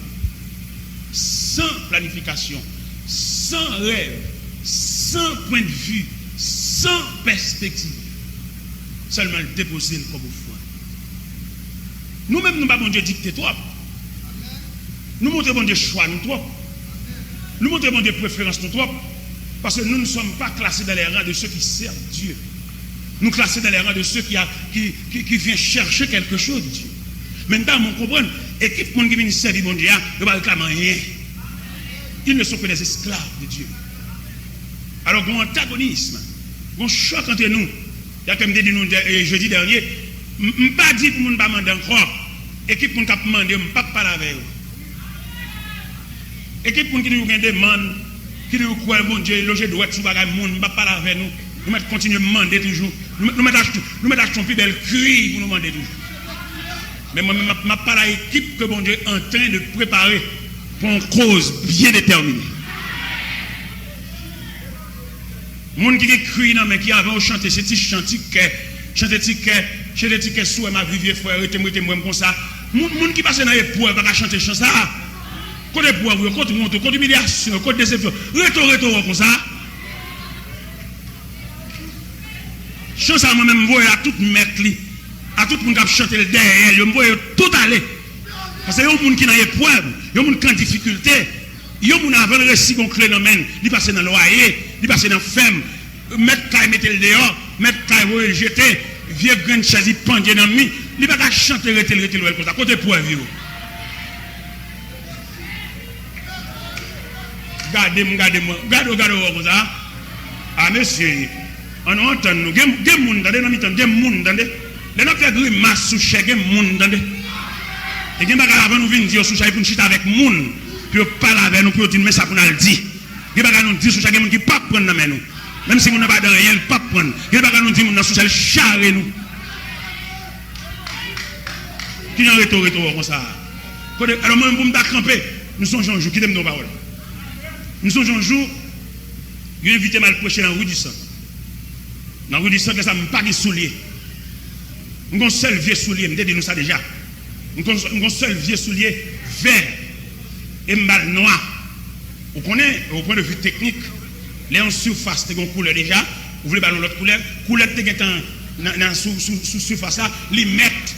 sans planification, sans rêve, sans point de vue, sans perspective, seulement le déposer comme offrande. Nous-mêmes, nous ne pouvons pas dicter trop. Nous montrons bon Dieu choix, nous trop. Nous montrons bon Dieu préférence, nous trop. Parce que nous ne sommes pas classés dans les rangs de ceux qui servent Dieu. Nous classés dans les rangs de ceux qui viennent chercher quelque chose de Dieu. Maintenant, vous comprenez, équipe qui vient servir bon Dieu, ne va pas réclamer rien. ils ne sont que des esclaves de Dieu. Alors, il y a un antagonisme, il y a un choc entre nous. Il y a comme dit nous jeudi dernier, je ne pas dit pour ne pas demander encore. Équipe pour ne pas demander, je ne pas parler avec eux. Équipe pour qui nous demande, qui nous croit, bon Dieu, loger droit sous bagage, je ne pas parler avec nous. Nous mettons continuer à demander toujours. Nous mettons plus belle cri pour nous demander toujours. Mais moi, je ne parle à l'équipe que bon Dieu est en train de préparer pour une cause bien déterminée. Les gens qui crient, mais qui avaient chanté, c'est des chanter ticket, sous ma vie, frère, moi comme ça. Les gens qui passent dans l'épreuve, pas chanter chant ça. Côté épreuve, côté honte, côté humiliation, côté déception. Retour comme ça. Chant ça, moi-même, je vois à tout mettre, à tout le monde qui a chanté derrière, je vois tout aller. Parce que il y a des gens qui sont dans l'épreuve, il y a des gens qui ont des difficultés. Il y a des gens qui ont réussi à créer dans le domaine, ils passent dans le loyer, ils passent dans la ferme, mettre caille, mettre le dehors, mettre caille, jeter, vieux grain de chaise, pendant dans le mi, ils ne peuvent pas chanter, rester comme ça, côté épreuve. Gardez-moi, comme ça. Ah, monsieur, on entend nous, il y a des gens qui ont des gens les gens qui ont des masses sous chèque, il y a des gens et il y a des gens qui viennent dire sous chèque pour chiter avec les gens, puis parler avec nous, puis dire, mais ça pour nous le dire. Il y a des gens qui nous disent sous chèque, qui ne pas prendre nous. Même si nous n'avons pas de rien, pas prendre. Il y a des gens qui nous disent, sous chèque, charrer nous. Qui est en retour comme ça? Alors, moi, pour me camper, nous sommes un jour, qui donne nos paroles. Nous sommes un jour, il y a invité mal prêcher dans la rue du Centre. Dans la rue du Centre, ça ne m'a pas de souliers. Nous avons un seul vieux soulier, je nous ça déjà. Nous avons un seul vieux soulier vert et mal noir. Vous connaissez, au point de vue technique, les en surface, c'est une couleur déjà. Vous voulez parler de l'autre couleur? Couleur qui est dans sous surface là, ils mettent.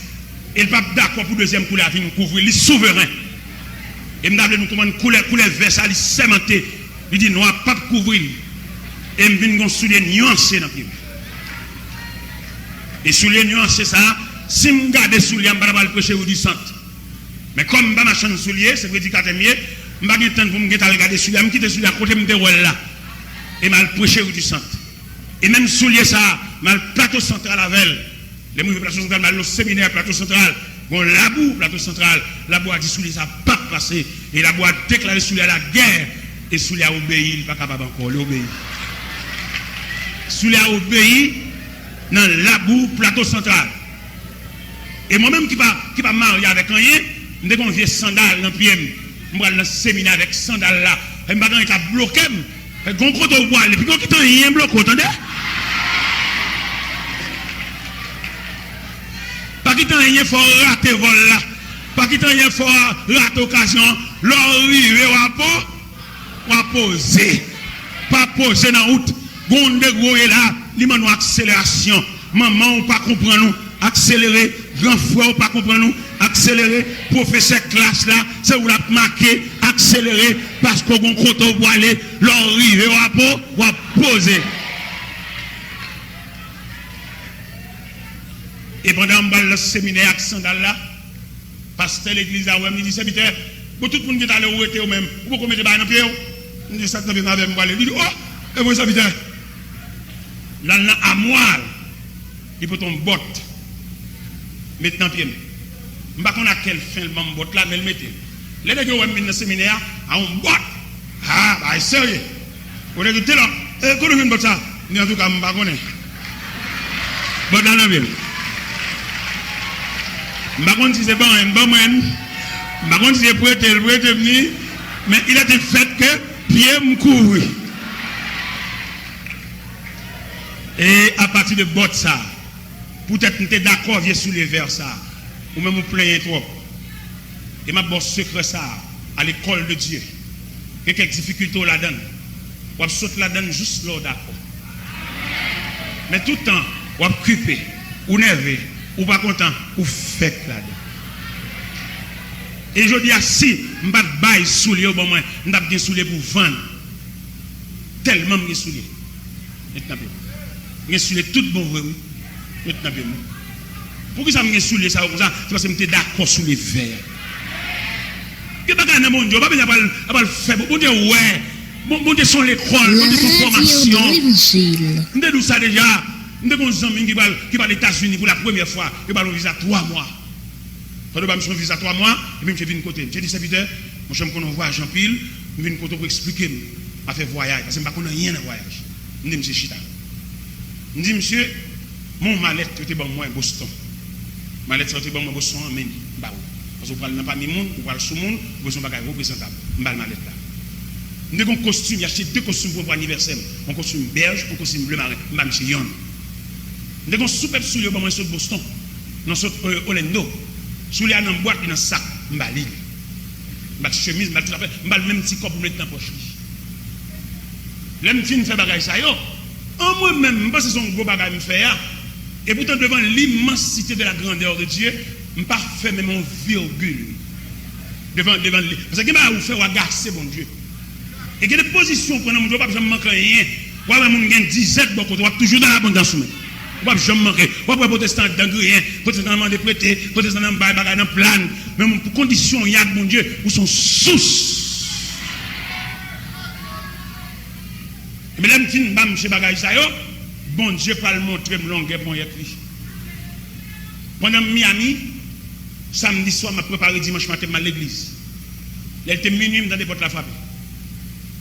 Et le pape d'accord pour deuxième couleur, il nous couvrir, il est souverain. Et nous commande couleur vert, ça, il est sémenté. Il dit noir, pas couvrir. Et je viens de soulier nuancé dans le pied. Et soulier nuancé ça, si je garde les souliers, je ne vais pas le prêcher au du centre. Mais comme je ne vais pas changer soulier, c'est prédicateur mieux, je ne vais pas temps pour me regarder les souliers, je vais quitter souliers à côté de là. Et je vais le prêcher au du centre. Et même soulier ça, je vais le plateau central avec les mouvements plateau central, je vais le séminaire plateau central. Bon, la boue, plateau central, la boue a dit soulier ça pas passé. Et la boue a déclaré soulier à la guerre. Et soulier a obéi, il n'est pas capable encore, il obéit. Soulier a obéi dans la boue, plateau central. Et moi-même qui va marier avec rien, je vais convier sandales dans le pied. Je vais dans le séminaire avec sandales là. Je vais bloquer. Je vais bloquer au bois. Et puis quand il y a un bloc, attendez? Pas qu'il y ait un fort rater vol là. Pas qu'il y ait un fort rater occasion. L'arrivée ou à poser. Pas poser dans la route. Gonde gros est là. Il y a une accélération. Maman, on pas comprendre nous. Accélérer. Grand frère, on pas comprendre nous. Accélérer. Professeur classe là. C'est où la marqué. Accélérer. Parce qu'on compte au bois aller. L'arrivée ou à poser. Et pendant le séminaire avec sandal là, pasteur l'église a dit, dit, serviteur, tout le monde qui est allé où était ou même, ou vous mettez dans le pied, on dit, ça ne avec moi, il dit, oh, et vous serviteur, là, à moi, il peut tomber botte, mettre dans le pied. Je ne sais pas à quelle fin le botte là, mais le mettez. Les gens qui ont mis dans le séminaire, à un botte, ah, bah, sérieux, vous avez dit, là, comment vous faites ça? En tout cas, je ne sais pas. Botte dans le pied. Je ne sais pas si c'est bon, je ne sais pas si c'est prêt, venir, mais il a été fait que pied me couvre. Et à partir de bot ça, peut-être que tu es d'accord, viens sous les vers ça, ou même vous plaignez trop. Et ma bosse secret ça, à l'école de Dieu. Quelques difficultés là-dedans. Ou saute là-dedans juste là, d'accord. Mais tout le temps, ou occupé, ou nerveux, ou pas content, ou fait là-dedans. Et je dis, si je ne vais pas bailler soulier au bon moment, je vais pas soulier pour vendre. Tellement je soulier. Je soulier tout bon vrai. Pourquoi ça me soulier ça comme ça? C'est parce que je suis d'accord sur les verres. Que bagage dans mon Dieu, pas le faire. Bon Dieu, ouais. Bon Dieu, sont l'école, bon Dieu, sont formation. Nous avons ça déjà. Nous avons des amis qui vont aux États-Unis pour la première fois. Ils vont un visa 3 mois. Quand nous avons un visa 3 mois, et puis je viens de côté. J'ai dit, serviteur, mon cher, qu'on voit Jean-Pile, je viens de côté pour expliquer à faire voyage. Parce que je ne connais rien dans le voyage. Je dis, monsieur Chita. Je dis, monsieur, mon mallette était bon moi à Boston. Mallette était bon moi à Boston, mais parce que vous parlez pas de monde, vous parlez sous monde, vous avez un bagage représentable. Je vais mallette là. Nous avons un costume, j'ai acheté 2 costumes pour l'anniversaire. Un costume beige, un costume bleu marin. Je vais monsieur Yon. Nous avons un super soulier pour moi sur Boston. Nous sommes Orlando. Soulier dans une boîte, dans un sac. Je vais l'île. Je vais chemise, je vais le même petit corps pour mettre dans la poche. Là, je fais bagage ça. En moi-même, je pense que c'est un gros bagage que je fais. Et pourtant, devant l'immensité de la grandeur de Dieu, je ne peux pas faire même un virgule. Devant lui. Parce que je vais vous faire agacer, bon Dieu. Et il y a des positions qu'on a, je ne vais pas manquer rien. Je vais avoir 10 aides, je vais toujours dans l'abondance. Je ne vais pas manquer. Je vais pas protestant dans rien, protestant dans prêter, protestant dans le plan. Mais pour condition, il y a, mon Dieu, où sont sources. Mais là, je dis, je bon Dieu va le montrer, je vais pour écrit. Pendant Miami, samedi soir, je préparé dimanche matin à l'église. Il était minuit dans des portes de la famille.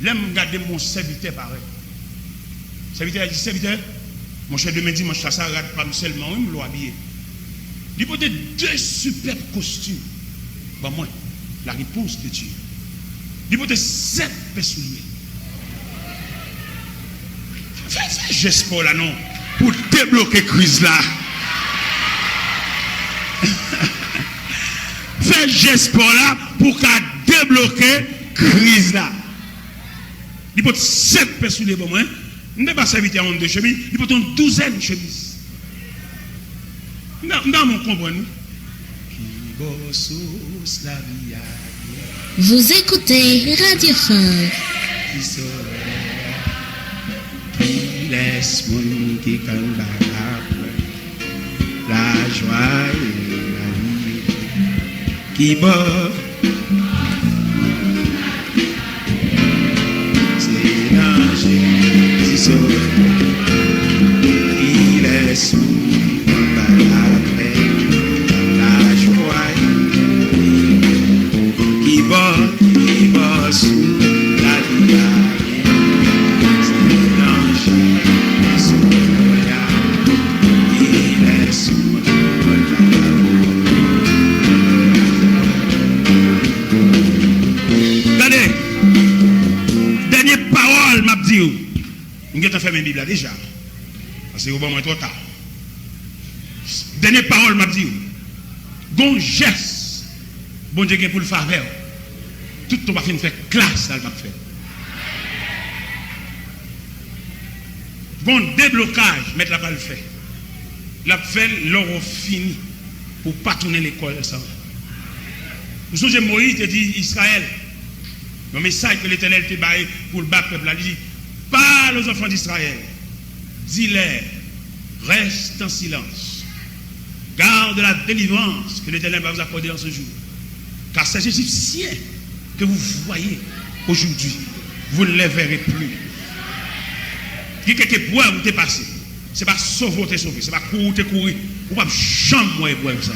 Là, je regarde mon serviteur pareil. Le serviteur a dit, serviteur, mon cher demain dimanche, ça ne regarde pas seulement, je l'ai habillé. Il peut être 2 superbes costumes. Bon, moi, la réponse de Dieu. Il peut être 7 souliers. Fais geste pour là, non, pour débloquer la crise là. Fais geste pour là, pour débloquer la crise là. Il peut 7 personnes pour moi. Il ne pas servir à 2 chemises, il peut une 12aine de chemises. Dans mon comprendre. Vous écoutez Radio Phare. Laisse mon qui la joie et la vie qui bat. C'est danger, c'est sauvé. Il laisse mon la paix, la joie qui bat sous la vie. Je vais faire mes Bibles déjà. Parce que vous êtes trop tard. Dernière parole m'a dit. Bon geste. Bon Dieu pour le faveur. Tout le monde va faire classe. Elle va faire. Bon déblocage. Mettre la balle fait. La fait l'or fini. Pour ne pas tourner l'école. Nous sommes Moïse te dit Israël. Le message que l'Éternel t'a baillé pour le bas peuple. Il dit. Parle aux enfants d'Israël. Dis-leur, reste en silence. Garde la délivrance que l'Éternel va vous accorder en ce jour. Car ces Égyptiens que vous voyez aujourd'hui, vous ne les verrez plus. Quelques poids vous t'est passé. Ce n'est pas sauver, t'es sauvé. Ce n'est pas courir, t'es courir. Ou pas chambre, pour ça.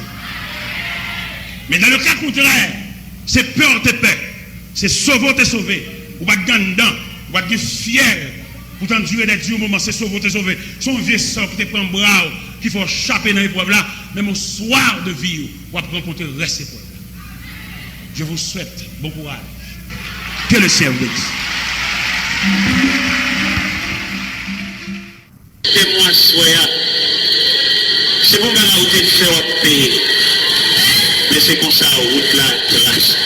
Mais dans le cas contraire, c'est peur, t'es peur. C'est sauver, t'es sauvé. Ou pas gagner dedans. Ou pas être fier. Pour t'endurer des dieux au moment, c'est sauver, t'es sauvé. Son vieux sort qui te prend bras, qu'il faut chaper dans l'épreuve là. Même au soir de vie, ou à rencontrer le reste épreuve. Je vous souhaite bon courage. Que le ciel vous bénisse. Témoin soya. C'est bon gars où tu fais payer. Mais c'est comme ça, route là, trace.